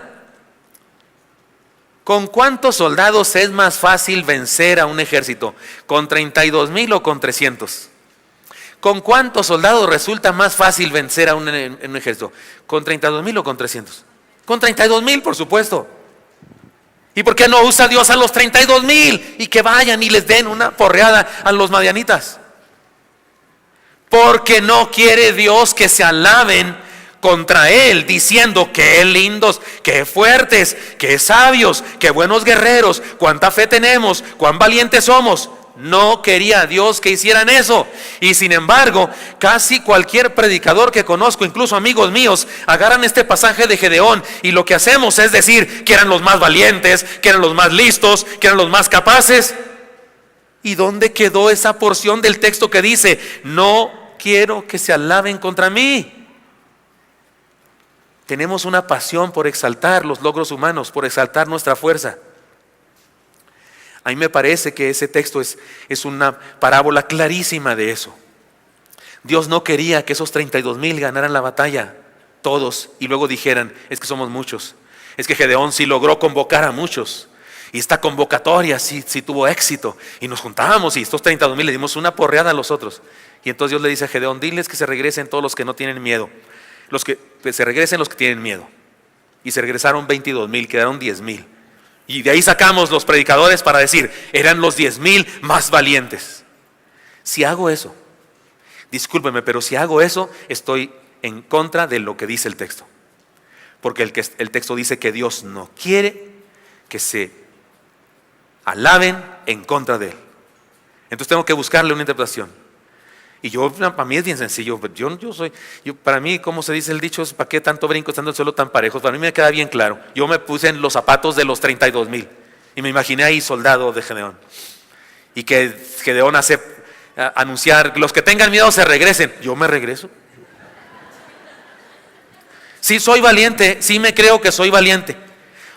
¿con cuántos soldados es más fácil vencer a un ejército? ¿Con 32,000 o con 300? ¿Con cuántos soldados resulta más fácil vencer a un ejército? ¿Con 32,000 o con 300? Con 32,000, por supuesto. ¿Y por qué no usa Dios a los 32,000 y que vayan y les den una porreada a los madianitas? Porque no quiere Dios que se alaben contra Él, diciendo: qué lindos, qué fuertes, qué sabios, qué buenos guerreros, cuánta fe tenemos, cuán valientes somos. No quería Dios que hicieran eso. Y sin embargo, casi cualquier predicador que conozco, incluso amigos míos, agarran este pasaje de Gedeón y lo que hacemos es decir que eran los más valientes, que eran los más listos, que eran los más capaces. ¿Y dónde quedó esa porción del texto que dice: no quiero que se alaben contra mí? Tenemos una pasión por exaltar los logros humanos, por exaltar nuestra fuerza. A mí me parece que ese texto es una parábola clarísima de eso. Dios no quería que esos 32,000 ganaran la batalla, todos, y luego dijeran: es que somos muchos. Es que Gedeón sí logró convocar a muchos. Y esta convocatoria sí tuvo éxito. Y nos juntábamos y estos 32,000 le dimos una porreada a los otros. Y entonces Dios le dice a Gedeón: diles que se regresen todos los que no tienen miedo. Se regresen los que tienen miedo. Y se regresaron 22,000, quedaron 10,000. Y de ahí sacamos los predicadores para decir: eran los 10,000 más valientes. Si hago eso, discúlpeme, pero si hago eso, estoy en contra de lo que dice el texto. Porque el texto dice que Dios no quiere que se alaben en contra de Él. Entonces tengo que buscarle una interpretación. Y para mí es bien sencillo. Para mí, como se dice el dicho, es: ¿para qué tanto brinco estando el suelo tan parejos? Para mí me queda bien claro. Yo me puse en los zapatos de los 32,000 y me imaginé ahí soldado de Gedeón. Y que Gedeón hace anunciar: los que tengan miedo se regresen. Yo me regreso. Sí soy valiente, sí me creo que soy valiente.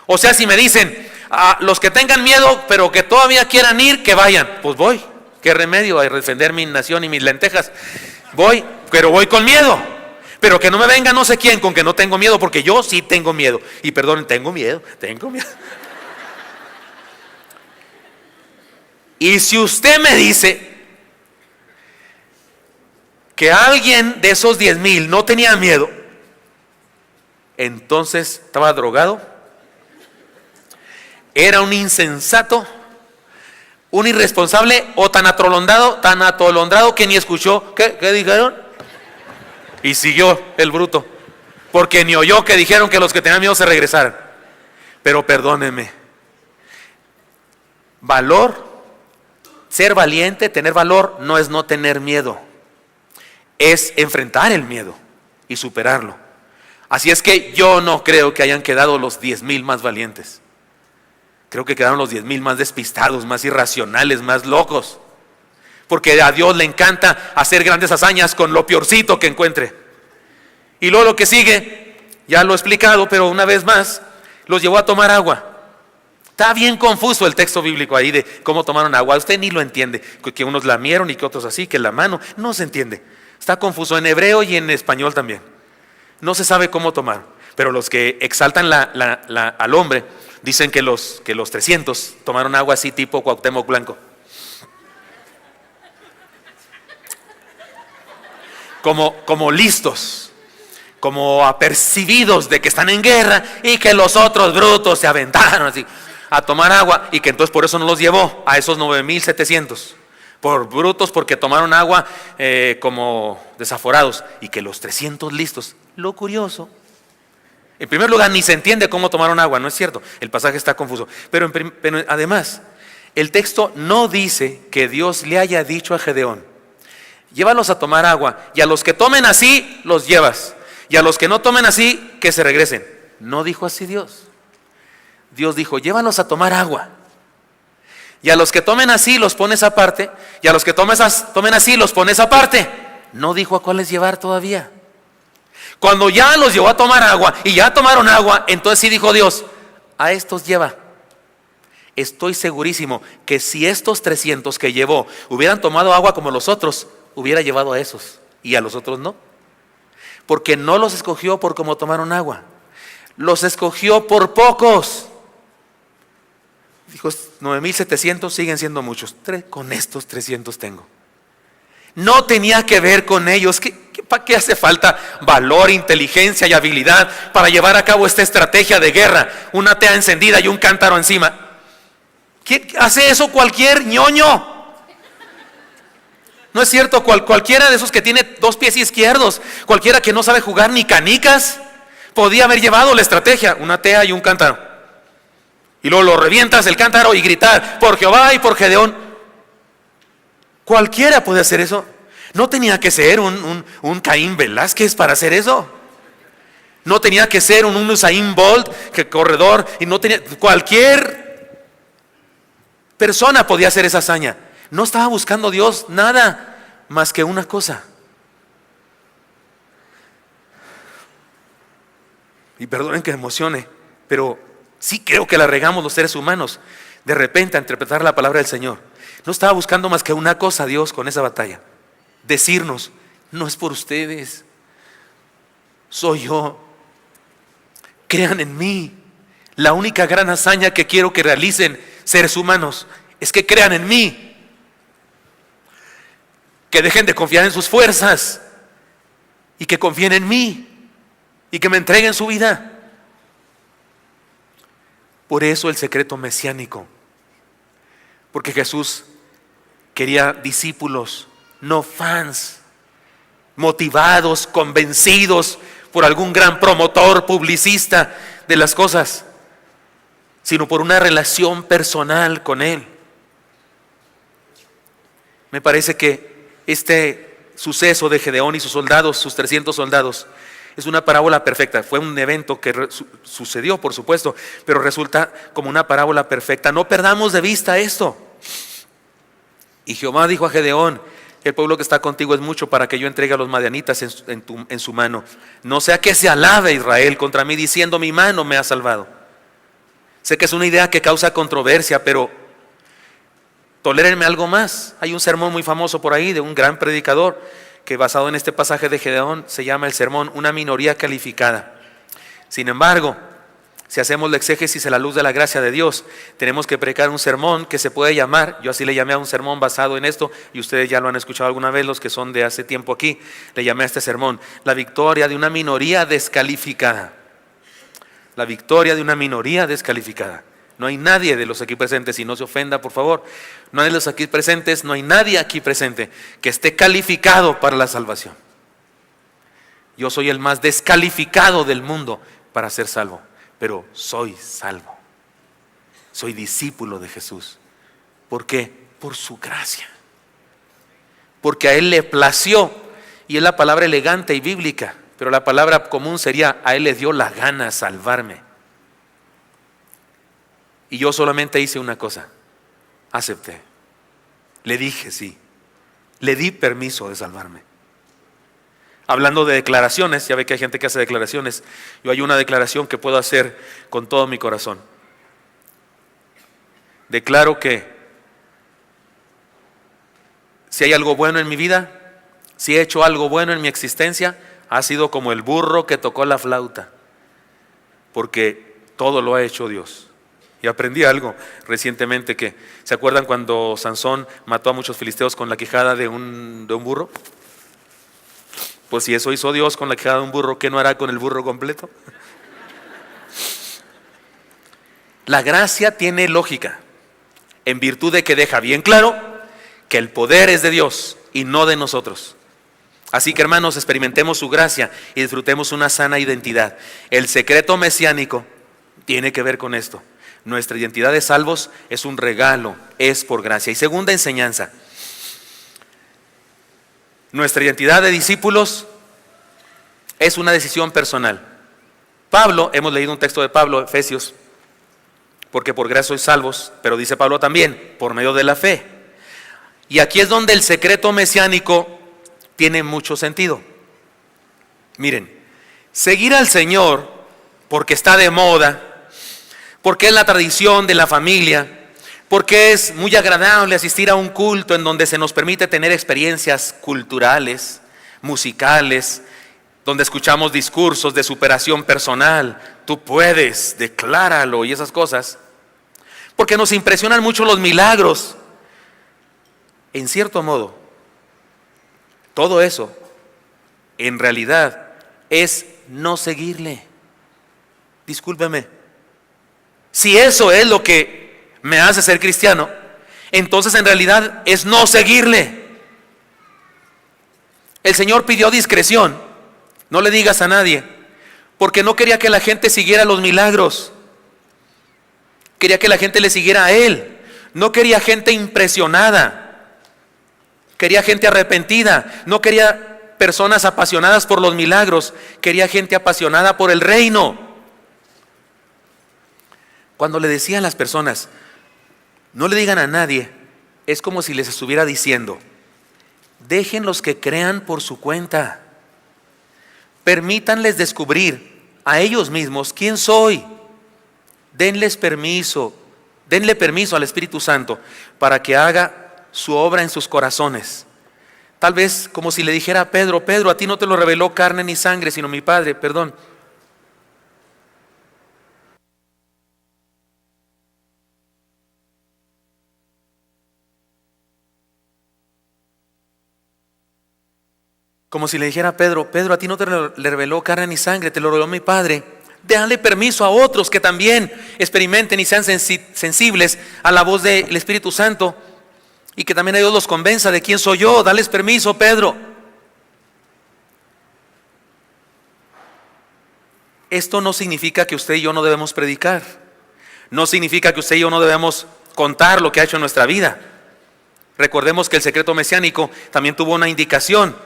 O sea, si me dicen: los que tengan miedo pero que todavía quieran ir, que vayan, pues voy. ¿Qué remedio? A defender mi nación y mis lentejas. Voy, pero voy con miedo. Pero que no me venga no sé quién con que no tengo miedo, porque yo sí tengo miedo. Y perdonen, tengo miedo. Y si usted me dice que alguien de esos 10,000 no tenía miedo, entonces estaba drogado, era un insensato, un irresponsable, o tan atolondrado que ni escuchó. ¿Qué dijeron? Y siguió el bruto, porque ni oyó que dijeron que los que tenían miedo se regresaran. Pero perdónenme, valor, ser valiente, tener valor, no es no tener miedo, es enfrentar el miedo y superarlo. Así es que yo no creo que hayan quedado los 10,000 más valientes. Creo que quedaron los 10,000 más despistados, más irracionales, más locos. Porque a Dios le encanta hacer grandes hazañas con lo peorcito que encuentre. Y luego lo que sigue, ya lo he explicado, pero una vez más, los llevó a tomar agua. Está bien confuso el texto bíblico ahí de cómo tomaron agua. Usted ni lo entiende, que unos lamieron y que otros así, que la mano. No se entiende. Está confuso en hebreo y en español también. No se sabe cómo tomaron. Pero los que exaltan al hombre dicen que los 300 tomaron agua así tipo Cuauhtémoc Blanco. Como listos, como apercibidos de que están en guerra y que los otros brutos se aventaron así a tomar agua, y que entonces por eso no los llevó a esos 9,700 por brutos, porque tomaron agua como desaforados, y que los 300 listos. Lo curioso, en primer lugar, ni se entiende cómo tomaron agua, no es cierto, el pasaje está confuso, pero además el texto no dice que Dios le haya dicho a Gedeón: llévalos a tomar agua, y a los que tomen así los llevas, y a los que no tomen así que se regresen. No dijo así Dios. Dios dijo: llévalos a tomar agua, y a los que tomen así los pones aparte, y a los que tomen así los pones aparte. No dijo a cuáles llevar todavía. Cuando ya los llevó a tomar agua y ya tomaron agua, entonces sí dijo Dios: a estos lleva. Estoy segurísimo que si estos 300 que llevó hubieran tomado agua como los otros, hubiera llevado a esos, y a los otros no. Porque no los escogió por cómo tomaron agua, los escogió por pocos. Dijo: 9,700 siguen siendo muchos, con estos 300 tengo. No tenía que ver con ellos. ¿Para qué hace falta valor, inteligencia y habilidad para llevar a cabo esta estrategia de guerra? Una tea encendida y un cántaro encima. ¿Hace eso cualquier ñoño? No es cierto. Cualquiera de esos que tiene 2 pies izquierdos, cualquiera que no sabe jugar ni canicas, podía haber llevado la estrategia: una tea y un cántaro. Y luego lo revientas el cántaro y gritar: por Jehová y por Gedeón. Cualquiera puede hacer eso. No tenía que ser un Caín Velázquez para hacer eso. No tenía que ser un Usain Bolt, que corredor, y no tenía. Cualquier persona podía hacer esa hazaña. No estaba buscando Dios nada más que una cosa. Y perdonen que me emocione, pero sí creo que la regamos los seres humanos de repente a interpretar la palabra del Señor. No estaba buscando más que una cosa Dios con esa batalla: decirnos: no es por ustedes, soy yo. Crean en mí. La única gran hazaña que quiero que realicen seres humanos es que crean en mí. Que dejen de confiar en sus fuerzas y que confíen en mí y que me entreguen su vida. Por eso el secreto mesiánico, porque Jesús quería discípulos, no fans, motivados, convencidos por algún gran promotor, publicista de las cosas, sino por una relación personal con Él. Me parece que este suceso de Gedeón y sus soldados, sus 300 soldados, es una parábola perfecta. Fue un evento que sucedió, por supuesto, pero resulta como una parábola perfecta. No perdamos de vista esto. Y Jehová dijo a Gedeón: el pueblo que está contigo es mucho para que yo entregue a los madianitas en su mano. No sea que se alabe Israel contra mí diciendo: mi mano me ha salvado. Sé que es una idea que causa controversia, pero tolérenme algo más. Hay un sermón muy famoso por ahí de un gran predicador que, basado en este pasaje de Gedeón, se llama el sermón Una minoría calificada. Sin embargo, si hacemos la exégesis a la luz de la gracia de Dios, tenemos que predicar un sermón que se puede llamar, yo así le llamé a un sermón basado en esto, y ustedes ya lo han escuchado alguna vez, los que son de hace tiempo aquí, le llamé a este sermón: la victoria de una minoría descalificada. La victoria de una minoría descalificada. No hay nadie de los aquí presentes, y no se ofenda por favor, no hay de los aquí presentes, no hay nadie aquí presente que esté calificado para la salvación. Yo soy el más descalificado del mundo para ser salvo, pero soy salvo. Soy discípulo de Jesús. ¿Por qué? Por su gracia. Porque a Él le plació, y es la palabra elegante y bíblica, pero la palabra común sería: a Él le dio la gana salvarme. Y yo solamente hice una cosa: acepté. Le dije sí. Le di permiso de salvarme. Hablando de declaraciones, ya ve que hay gente que hace declaraciones. Yo hay una declaración que puedo hacer con todo mi corazón. declaro que si hay algo bueno en mi vida, si he hecho algo bueno en mi existencia, ha sido como el burro que tocó la flauta, porque todo lo ha hecho Dios. Y aprendí algo recientemente que, ¿se acuerdan cuando Sansón mató a muchos filisteos con la quijada de un burro? Pues si eso hizo Dios con la quijada de un burro, ¿qué no hará con el burro completo? La gracia tiene lógica, en virtud de que deja bien claro que el poder es de Dios y no de nosotros. Así que, hermanos, experimentemos su gracia y disfrutemos una sana identidad. El secreto mesiánico tiene que ver con esto. Nuestra identidad de salvos es un regalo, es por gracia. Y segunda enseñanza, nuestra identidad de discípulos es una decisión personal. Pablo, hemos leído un texto de Pablo, Efesios, porque por gracia sois salvos, pero dice Pablo también, por medio de la fe. Y aquí es donde el secreto mesiánico tiene mucho sentido. Miren, seguir al Señor porque está de moda, porque es la tradición de la familia, porque es muy agradable asistir a un culto en donde se nos permite tener experiencias culturales, musicales, donde escuchamos discursos de superación personal, tú puedes, decláralo y esas cosas, porque nos impresionan mucho los milagros. En cierto modo, todo eso en realidad es no seguirle. Discúlpeme, si eso es lo que me hace ser cristiano, entonces en realidad es no seguirle. El Señor pidió discreción, no le digas a nadie, porque no quería que la gente siguiera los milagros, quería que la gente le siguiera a Él. No quería gente impresionada, quería gente arrepentida, no quería personas apasionadas por los milagros, quería gente apasionada por el reino. Cuando le decía a las personas, no le digan a nadie, es como si les estuviera diciendo, dejen los que crean por su cuenta, permítanles descubrir a ellos mismos quién soy, denle permiso al Espíritu Santo para que haga su obra en sus corazones. Tal vez como si le dijera a Pedro, Pedro, a ti no te lo reveló carne ni sangre, sino mi Padre, perdón. Como si le dijera a Pedro, Pedro, a ti no te le reveló carne ni sangre, te lo reveló mi Padre. Déjale permiso a otros que también experimenten y sean sensibles a la voz del Espíritu Santo y que también a Dios los convenza de quién soy yo. Dales permiso, Pedro. Esto no significa que usted y yo no debemos predicar. No significa que usted y yo no debemos contar lo que ha hecho en nuestra vida. Recordemos que el secreto mesiánico también tuvo una indicación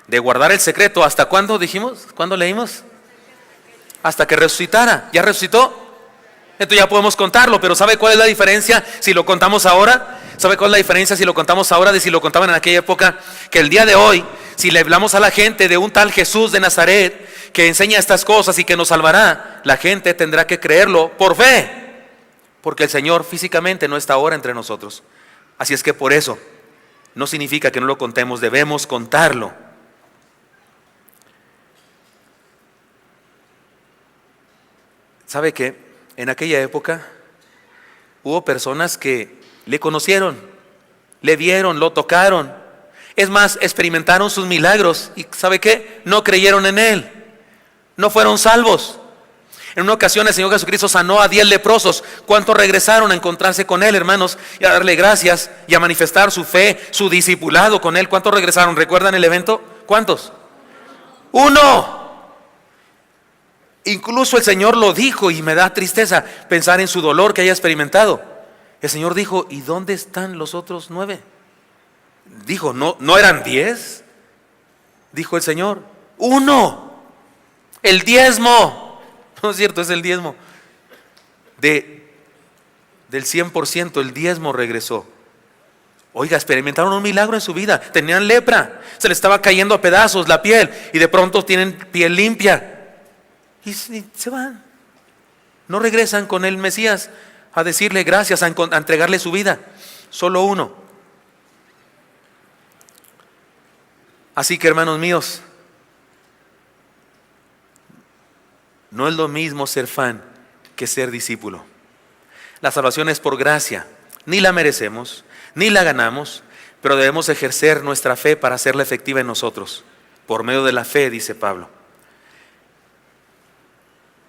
de guardar el secreto. ¿Hasta cuándo dijimos? ¿Cuándo leímos? Hasta que resucitara. ¿Ya resucitó? Entonces ya podemos contarlo, pero ¿sabe cuál es la diferencia si lo contamos ahora? ¿Sabe cuál es la diferencia si lo contamos ahora de si lo contaban en aquella época? Que el día de hoy, si le hablamos a la gente de un tal Jesús de Nazaret que enseña estas cosas y que nos salvará, la gente tendrá que creerlo por fe, porque el Señor físicamente no está ahora entre nosotros. Así es que por eso no significa que no lo contemos, debemos contarlo. ¿Sabe qué? En aquella época hubo personas que le conocieron, le vieron, lo tocaron. Es más, experimentaron sus milagros y ¿sabe qué? No creyeron en Él, no fueron salvos. En una ocasión el Señor Jesucristo sanó a 10 leprosos. ¿Cuántos regresaron a encontrarse con Él, hermanos? Y a darle gracias y a manifestar su fe, su discipulado con Él. ¿Cuántos regresaron? ¿Recuerdan el evento? ¿Cuántos? 1. Incluso el Señor lo dijo y me da tristeza pensar en su dolor que haya experimentado. El Señor dijo, ¿y dónde están los otros 9? Dijo, ¿no eran 10? Dijo el Señor, 1. El diezmo. No es cierto, es el diezmo. Del 100%, el diezmo regresó. Oiga, experimentaron un milagro en su vida. Tenían lepra, se les estaba cayendo a pedazos la piel y de pronto tienen piel limpia. Y se van, no regresan con el Mesías. a decirle gracias, a entregarle su vida. Solo uno. Así que, hermanos míos, no es lo mismo ser fan que ser discípulo. La salvación es por gracia. Ni la merecemos, ni la ganamos, pero debemos ejercer nuestra fe para hacerla efectiva en nosotros. Por medio de la fe, dice Pablo.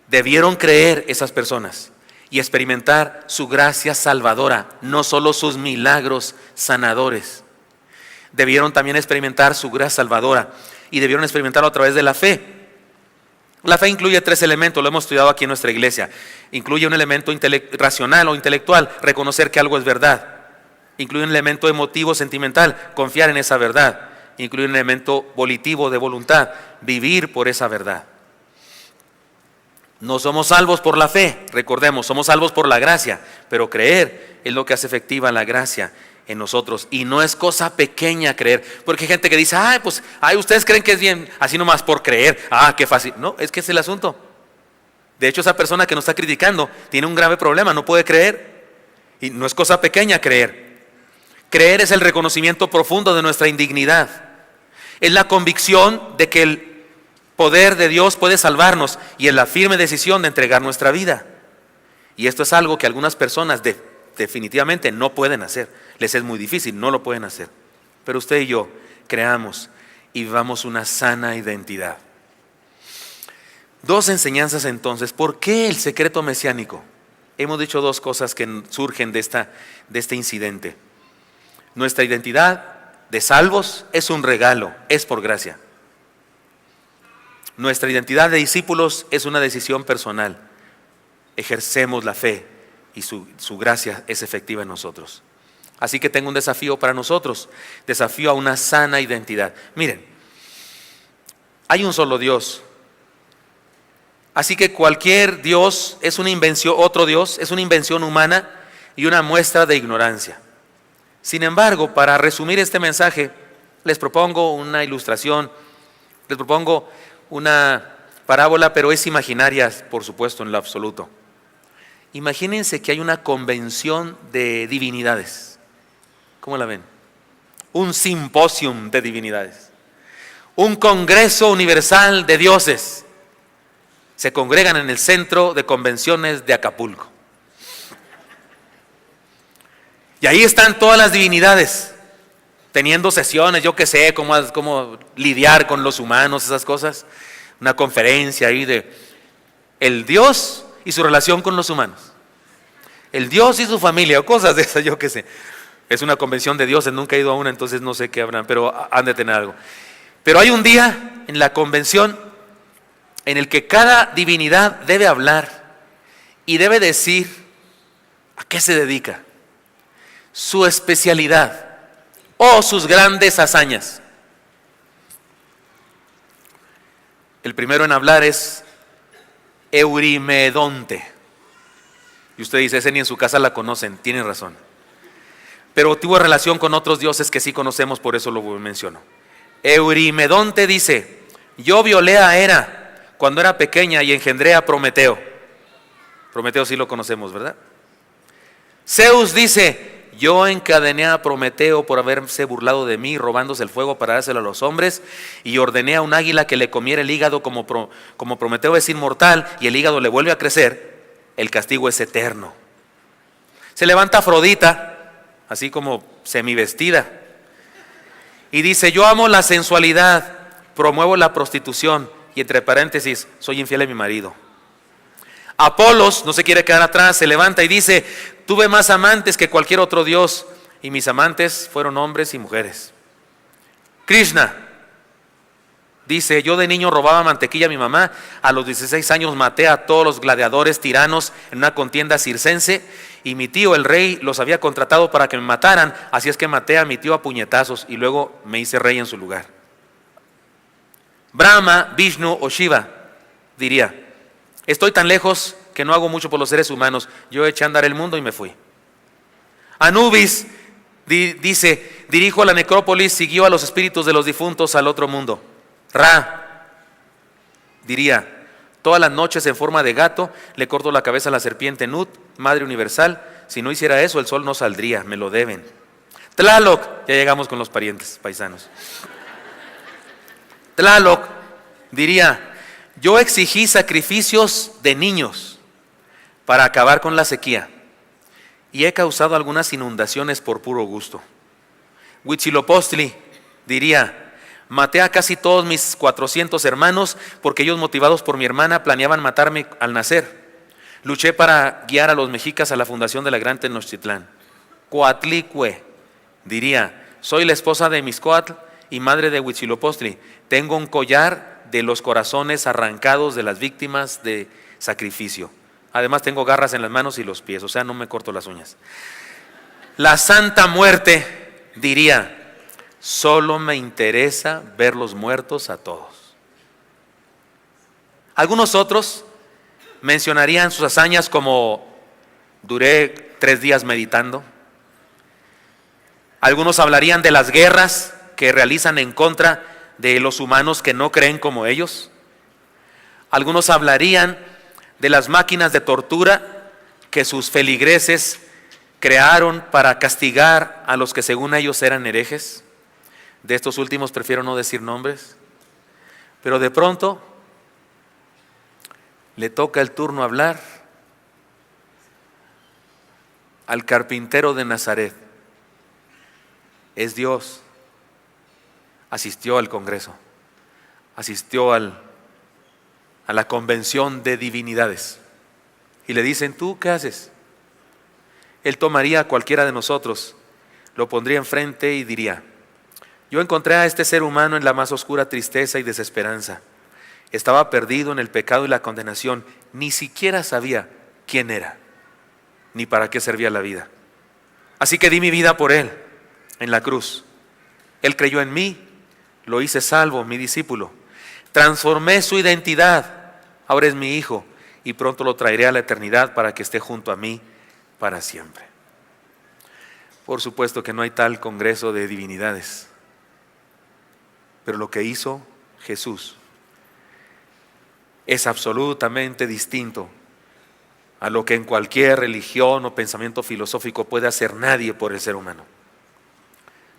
Debieron creer esas personas y experimentar su gracia salvadora, no solo sus milagros sanadores. Debieron también experimentar su gracia salvadora y debieron experimentarlo a través de la fe. La fe incluye 3 elementos, lo hemos estudiado aquí en nuestra iglesia. Incluye un elemento racional o intelectual, reconocer que algo es verdad. Incluye un elemento emotivo, sentimental, confiar en esa verdad. Incluye un elemento volitivo, de voluntad, vivir por esa verdad. No somos salvos por la fe, recordemos, somos salvos por la gracia, pero creer es lo que hace efectiva la gracia en nosotros. Y no es cosa pequeña creer, porque hay gente que dice, ustedes creen que es bien, así nomás por creer, qué fácil. No, es que es el asunto. De hecho, esa persona que nos está criticando tiene un grave problema, no puede creer. Y no es cosa pequeña creer. Creer es el reconocimiento profundo de nuestra indignidad. Es la convicción de que el poder de Dios puede salvarnos y es la firme decisión de entregar nuestra vida. Y esto es algo que algunas personas definitivamente no pueden hacer. Les es muy difícil, no lo pueden hacer. Pero usted y yo creamos y vivamos una sana identidad. 2 enseñanzas entonces. ¿Por qué el secreto mesiánico? Hemos dicho 2 cosas que surgen de este incidente. Nuestra identidad de salvos es un regalo, es por gracia. Nuestra identidad de discípulos es una decisión personal. Ejercemos la fe y su gracia es efectiva en nosotros. Así que tengo un desafío para nosotros, desafío a una sana identidad. Miren, hay un solo Dios. Así que cualquier Dios es una invención, otro Dios es una invención humana y una muestra de ignorancia. Sin embargo, para resumir este mensaje, les propongo una ilustración, les propongo una parábola, pero es imaginaria, por supuesto, en lo absoluto. Imagínense que hay una convención de divinidades. ¿Cómo la ven? Un simposium de divinidades. Un congreso universal de dioses. Se congregan en el centro de convenciones de Acapulco. Y ahí están todas las divinidades, teniendo sesiones, yo qué sé, cómo lidiar con los humanos, esas cosas. Una conferencia ahí de el Dios y su relación con los humanos. El Dios y su familia, o cosas de esas, yo qué sé. Es una convención de dioses, nunca he ido a una, entonces no sé qué habrán, pero han de tener algo. Pero hay un día en la convención en el que cada divinidad debe hablar y debe decir a qué se dedica, su especialidad o sus grandes hazañas. El primero en hablar es Eurimedonte. Y usted dice, ese ni en su casa la conocen, tiene razón. Pero tuvo relación con otros dioses que sí conocemos, por eso lo menciono. Eurimedonte dice, yo violé a Hera cuando era pequeña y engendré a Prometeo. Prometeo sí lo conocemos, ¿verdad? Zeus dice, yo encadené a Prometeo por haberse burlado de mí, robándose el fuego para dárselo a los hombres, y ordené a un águila que le comiera el hígado. Como Prometeo es inmortal y el hígado le vuelve a crecer, el castigo es eterno. Se levanta Afrodita, así como semivestida, y dice, yo amo la sensualidad, promuevo la prostitución, y entre paréntesis, soy infiel a mi marido. Apolos no se quiere quedar atrás, se levanta y dice, tuve más amantes que cualquier otro dios, y mis amantes fueron hombres y mujeres. Krishna dice, yo de niño robaba mantequilla a mi mamá, a los 16 años maté a todos los gladiadores tiranos en una contienda circense, y mi tío el rey los había contratado para que me mataran, así es que maté a mi tío a puñetazos y luego me hice rey en su lugar. Brahma, Vishnu o Shiva diría, estoy tan lejos que no hago mucho por los seres humanos, yo eché a andar el mundo y me fui. Anubis dice, dirijo a la necrópolis, siguió a los espíritus de los difuntos al otro mundo. Ra diría, Todas las noches en forma de gato le corto la cabeza a la serpiente Nut, madre universal. Si no hiciera eso, el sol no saldría, me lo deben. Tlaloc, ya llegamos con los parientes paisanos. Tlaloc diría: yo exigí sacrificios de niños para acabar con la sequía y he causado algunas inundaciones por puro gusto. Huitzilopochtli diría: maté a casi todos mis 400 hermanos porque ellos, motivados por mi hermana, planeaban matarme al nacer. Luché para guiar a los mexicas a la fundación de la gran Tenochtitlán. Coatlicue diría: soy la esposa de Mixcoatl y madre de Huitzilopochtli. Tengo un collar de los corazones arrancados de las víctimas de sacrificio. Además tengo garras en las manos y los pies, o sea, no me corto las uñas. La Santa Muerte diría: solo me interesa ver los muertos a todos. Algunos otros mencionarían sus hazañas como: duré 3 días meditando. Algunos hablarían de las guerras que realizan en contra de los humanos que no creen como ellos. Algunos hablarían de las máquinas de tortura que sus feligreses crearon para castigar a los que según ellos eran herejes. De estos últimos prefiero no decir nombres. Pero de pronto le toca el turno hablar al carpintero de Nazaret. Es Dios. Asistió al Congreso, asistió a la convención de divinidades y le dicen: ¿tú qué haces? Él tomaría a cualquiera de nosotros, lo pondría enfrente y diría: yo encontré a este ser humano en la más oscura tristeza y desesperanza. Estaba perdido en el pecado y la condenación, ni siquiera sabía quién era, ni para qué servía la vida. Así que di mi vida por él en la cruz. Él creyó en mí, lo hice salvo, mi discípulo. Transformé su identidad, ahora es mi hijo y pronto lo traeré a la eternidad para que esté junto a mí para siempre. Por supuesto que no hay tal congreso de divinidades, pero lo que hizo Jesús es absolutamente distinto a lo que en cualquier religión o pensamiento filosófico puede hacer nadie por el ser humano.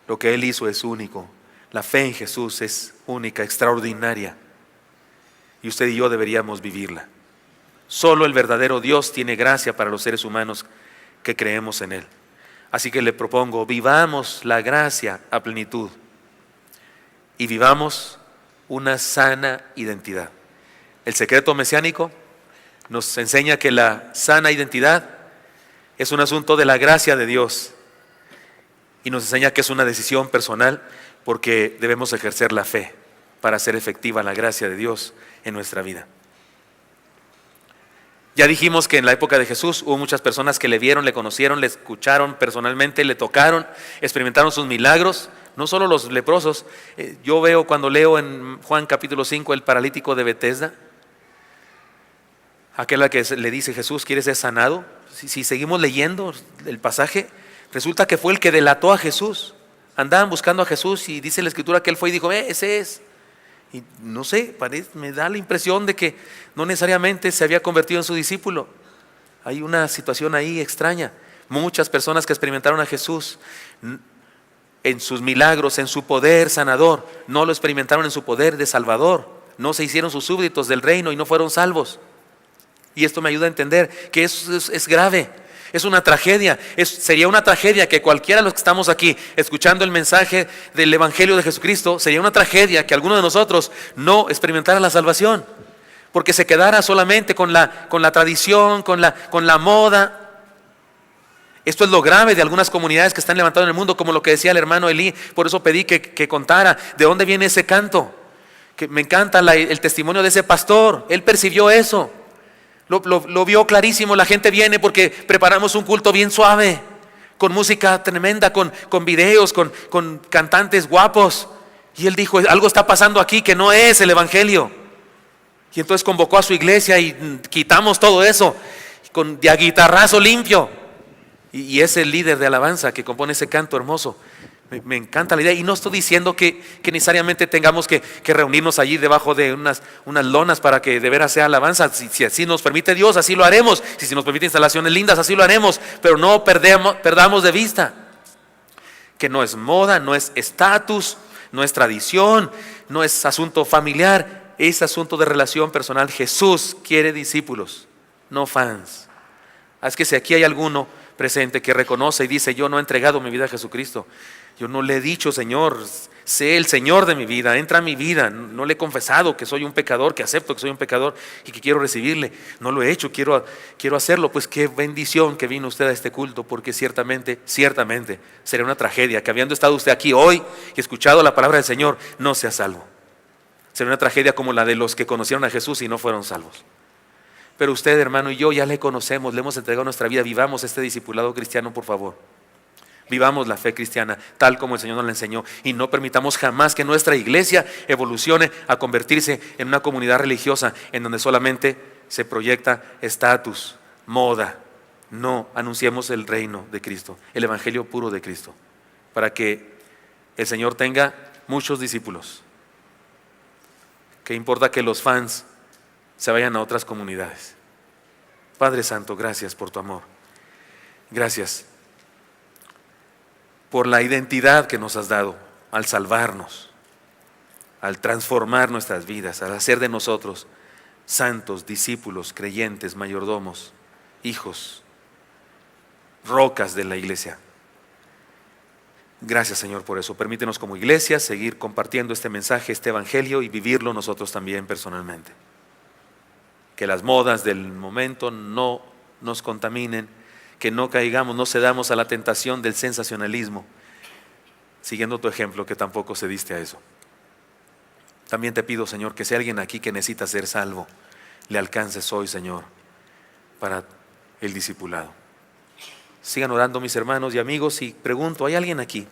Lo que Él hizo es único. La fe en Jesús es única, extraordinaria. Y usted y yo deberíamos vivirla. Solo el verdadero Dios tiene gracia para los seres humanos que creemos en Él. Así que le propongo: vivamos la gracia a plenitud y vivamos una sana identidad. El secreto mesiánico nos enseña que la sana identidad es un asunto de la gracia de Dios y nos enseña que es una decisión personal, porque debemos ejercer la fe para hacer efectiva la gracia de Dios en nuestra vida. Ya dijimos que en la época de Jesús hubo muchas personas que le vieron, le conocieron, le escucharon personalmente, le tocaron, experimentaron sus milagros, no solo los leprosos. Yo veo cuando leo en Juan capítulo 5 el paralítico de Betesda, aquel a que le dice Jesús: ¿quieres ser sanado? Si seguimos leyendo el pasaje, resulta que fue el que delató a Jesús. Andaban buscando a Jesús y dice la Escritura que él fue y dijo: ese es. Y no sé, me da la impresión de que no necesariamente se había convertido en su discípulo. Hay una situación ahí extraña. Muchas personas que experimentaron a Jesús en sus milagros, en su poder sanador, no lo experimentaron en su poder de salvador. No se hicieron sus súbditos del reino y no fueron salvos. Y esto me ayuda a entender que eso es grave. Es una tragedia. Sería una tragedia que cualquiera de los que estamos aquí escuchando el mensaje del Evangelio de Jesucristo, sería una tragedia que alguno de nosotros no experimentara la salvación, porque se quedara solamente con la tradición, con la moda. Esto es lo grave de algunas comunidades que están levantando en el mundo, como lo que decía el hermano Elí. Por eso pedí que contara de dónde viene ese canto. Que me encanta el testimonio de ese pastor. Él percibió eso. Lo vio clarísimo. La gente viene porque preparamos un culto bien suave, con música tremenda, con videos, con cantantes guapos. Y él dijo: algo está pasando aquí que no es el Evangelio. Y entonces convocó a su iglesia y quitamos todo eso de a guitarrazo limpio. Y es el líder de alabanza que compone ese canto hermoso. Me encanta la idea, y no estoy diciendo que necesariamente tengamos que reunirnos allí debajo de unas lonas para que de veras sea alabanza. Si así nos permite Dios, así lo haremos. Si nos permite instalaciones lindas, así lo haremos. Pero no perdamos de vista que no es moda, no es estatus, no es tradición, no es asunto familiar, es asunto de relación personal. Jesús quiere discípulos, no fans. Es que si aquí hay alguno presente que reconoce y dice: yo no he entregado mi vida a Jesucristo, yo no le he dicho: Señor, sé el Señor de mi vida, entra a mi vida, no le he confesado que soy un pecador, que acepto que soy un pecador y que quiero recibirle, no lo he hecho, quiero hacerlo. Pues qué bendición que vino usted a este culto, porque ciertamente sería una tragedia que, habiendo estado usted aquí hoy y escuchado la palabra del Señor, no sea salvo. Sería una tragedia como la de los que conocieron a Jesús y no fueron salvos. Pero usted, hermano, y yo ya le conocemos, le hemos entregado nuestra vida. Vivamos este discipulado cristiano, por favor. Vivamos la fe cristiana tal como el Señor nos la enseñó, y no permitamos jamás que nuestra iglesia evolucione a convertirse en una comunidad religiosa en donde solamente se proyecta estatus, moda. No, anunciemos el reino de Cristo, el evangelio puro de Cristo, para que el Señor tenga muchos discípulos. ¿Qué importa que los fans se vayan a otras comunidades? Padre Santo, gracias por tu amor. Gracias por la identidad que nos has dado al salvarnos, al transformar nuestras vidas, al hacer de nosotros santos, discípulos, creyentes, mayordomos, hijos, rocas de la iglesia. Gracias, Señor, por eso. Permítenos como iglesia seguir compartiendo este mensaje, este evangelio, y vivirlo nosotros también personalmente. Que las modas del momento no nos contaminen, que no caigamos, no cedamos a la tentación del sensacionalismo, siguiendo tu ejemplo, que tampoco cediste a eso. También te pido, Señor, que si hay alguien aquí que necesita ser salvo, le alcances hoy, Señor, para el discipulado. Sigan orando, mis hermanos y amigos, y pregunto: ¿hay alguien aquí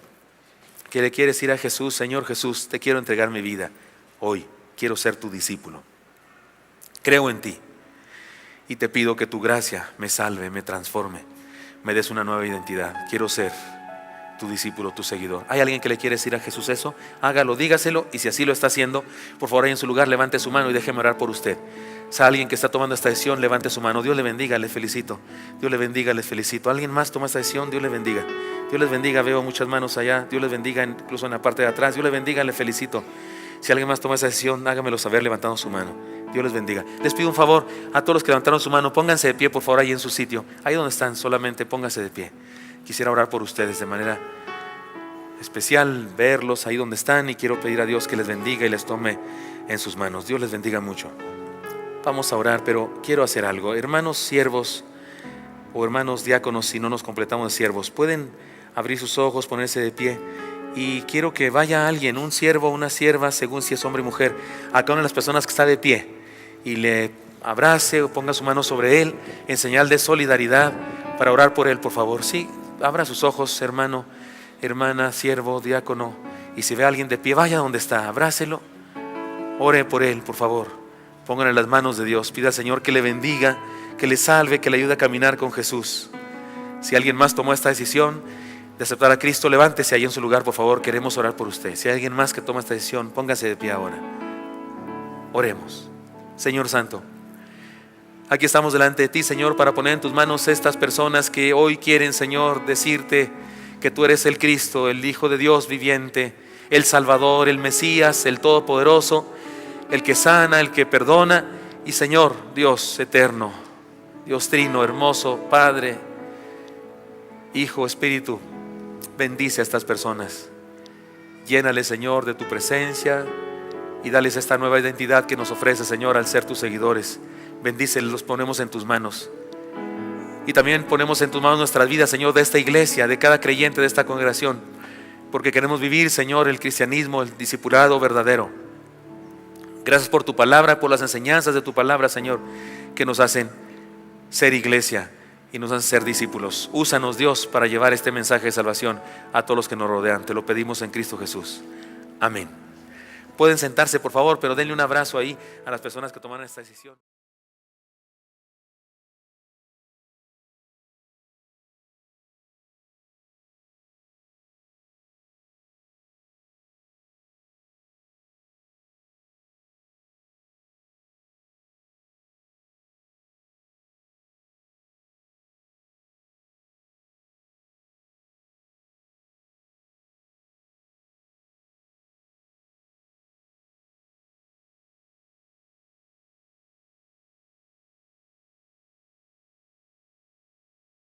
que le quiere decir a Jesús: Señor Jesús, te quiero entregar mi vida hoy, quiero ser tu discípulo, creo en ti y te pido que tu gracia me salve, me transforme, me des una nueva identidad, quiero ser tu discípulo, tu seguidor? ¿Hay alguien que le quiere decir a Jesús eso? Hágalo, dígaselo, y si así lo está haciendo, por favor, ahí en su lugar levante su mano y déjeme orar por usted. Si hay alguien que está tomando esta decisión, levante su mano. Dios le bendiga, le felicito. Dios le bendiga, le felicito. ¿Alguien más toma esta decisión? Dios le bendiga. Dios les bendiga, veo muchas manos allá. Dios les bendiga, incluso en la parte de atrás. Dios le bendiga, le felicito. Si alguien más toma esa decisión, hágamelo saber levantando su mano. Dios les bendiga. Les pido un favor a todos los que levantaron su mano: pónganse de pie, por favor, ahí en su sitio. Ahí donde están, solamente pónganse de pie. Quisiera orar por ustedes de manera especial, verlos ahí donde están, y quiero pedir a Dios que les bendiga y les tome en sus manos. Dios les bendiga mucho. Vamos a orar, pero quiero hacer algo. Hermanos siervos o hermanos diáconos, si no nos completamos de siervos, pueden abrir sus ojos, ponerse de pie, y quiero que vaya alguien, un siervo o una sierva, según si es hombre o mujer, a cada una de las personas que está de pie, y le abrace o ponga su mano sobre él en señal de solidaridad para orar por él, por favor. Sí, abra sus ojos, hermano, hermana, siervo, diácono, y si ve a alguien de pie, vaya donde está, abrácelo, ore por él, por favor. Pónganle las manos de Dios, pida al Señor que le bendiga, que le salve, que le ayude a caminar con Jesús. Si alguien más tomó esta decisión de aceptar a Cristo, levántese ahí en su lugar, por favor, queremos orar por usted. Si hay alguien más que toma esta decisión, póngase de pie ahora. Oremos. Señor Santo, aquí estamos delante de ti, Señor, para poner en tus manos estas personas que hoy quieren, Señor, decirte que tú eres el Cristo, el Hijo de Dios viviente, el Salvador, el Mesías, el Todopoderoso, el que sana, el que perdona. Y Señor, Dios eterno, Dios trino, hermoso, Padre, Hijo, Espíritu, bendice a estas personas. Llénales, Señor, de tu presencia y dales esta nueva identidad que nos ofrece, Señor, al ser tus seguidores. Bendícelos, los ponemos en tus manos. Y también ponemos en tus manos nuestras vidas, Señor, de esta iglesia, de cada creyente de esta congregación, porque queremos vivir, Señor, el cristianismo, el discipulado verdadero. Gracias por tu palabra, por las enseñanzas de tu palabra, Señor, que nos hacen ser iglesia y nos hacen ser discípulos. Úsanos, Dios, para llevar este mensaje de salvación a todos los que nos rodean. Te lo pedimos en Cristo Jesús. Amén. Pueden sentarse, por favor, pero denle un abrazo ahí a las personas que tomaron esta decisión.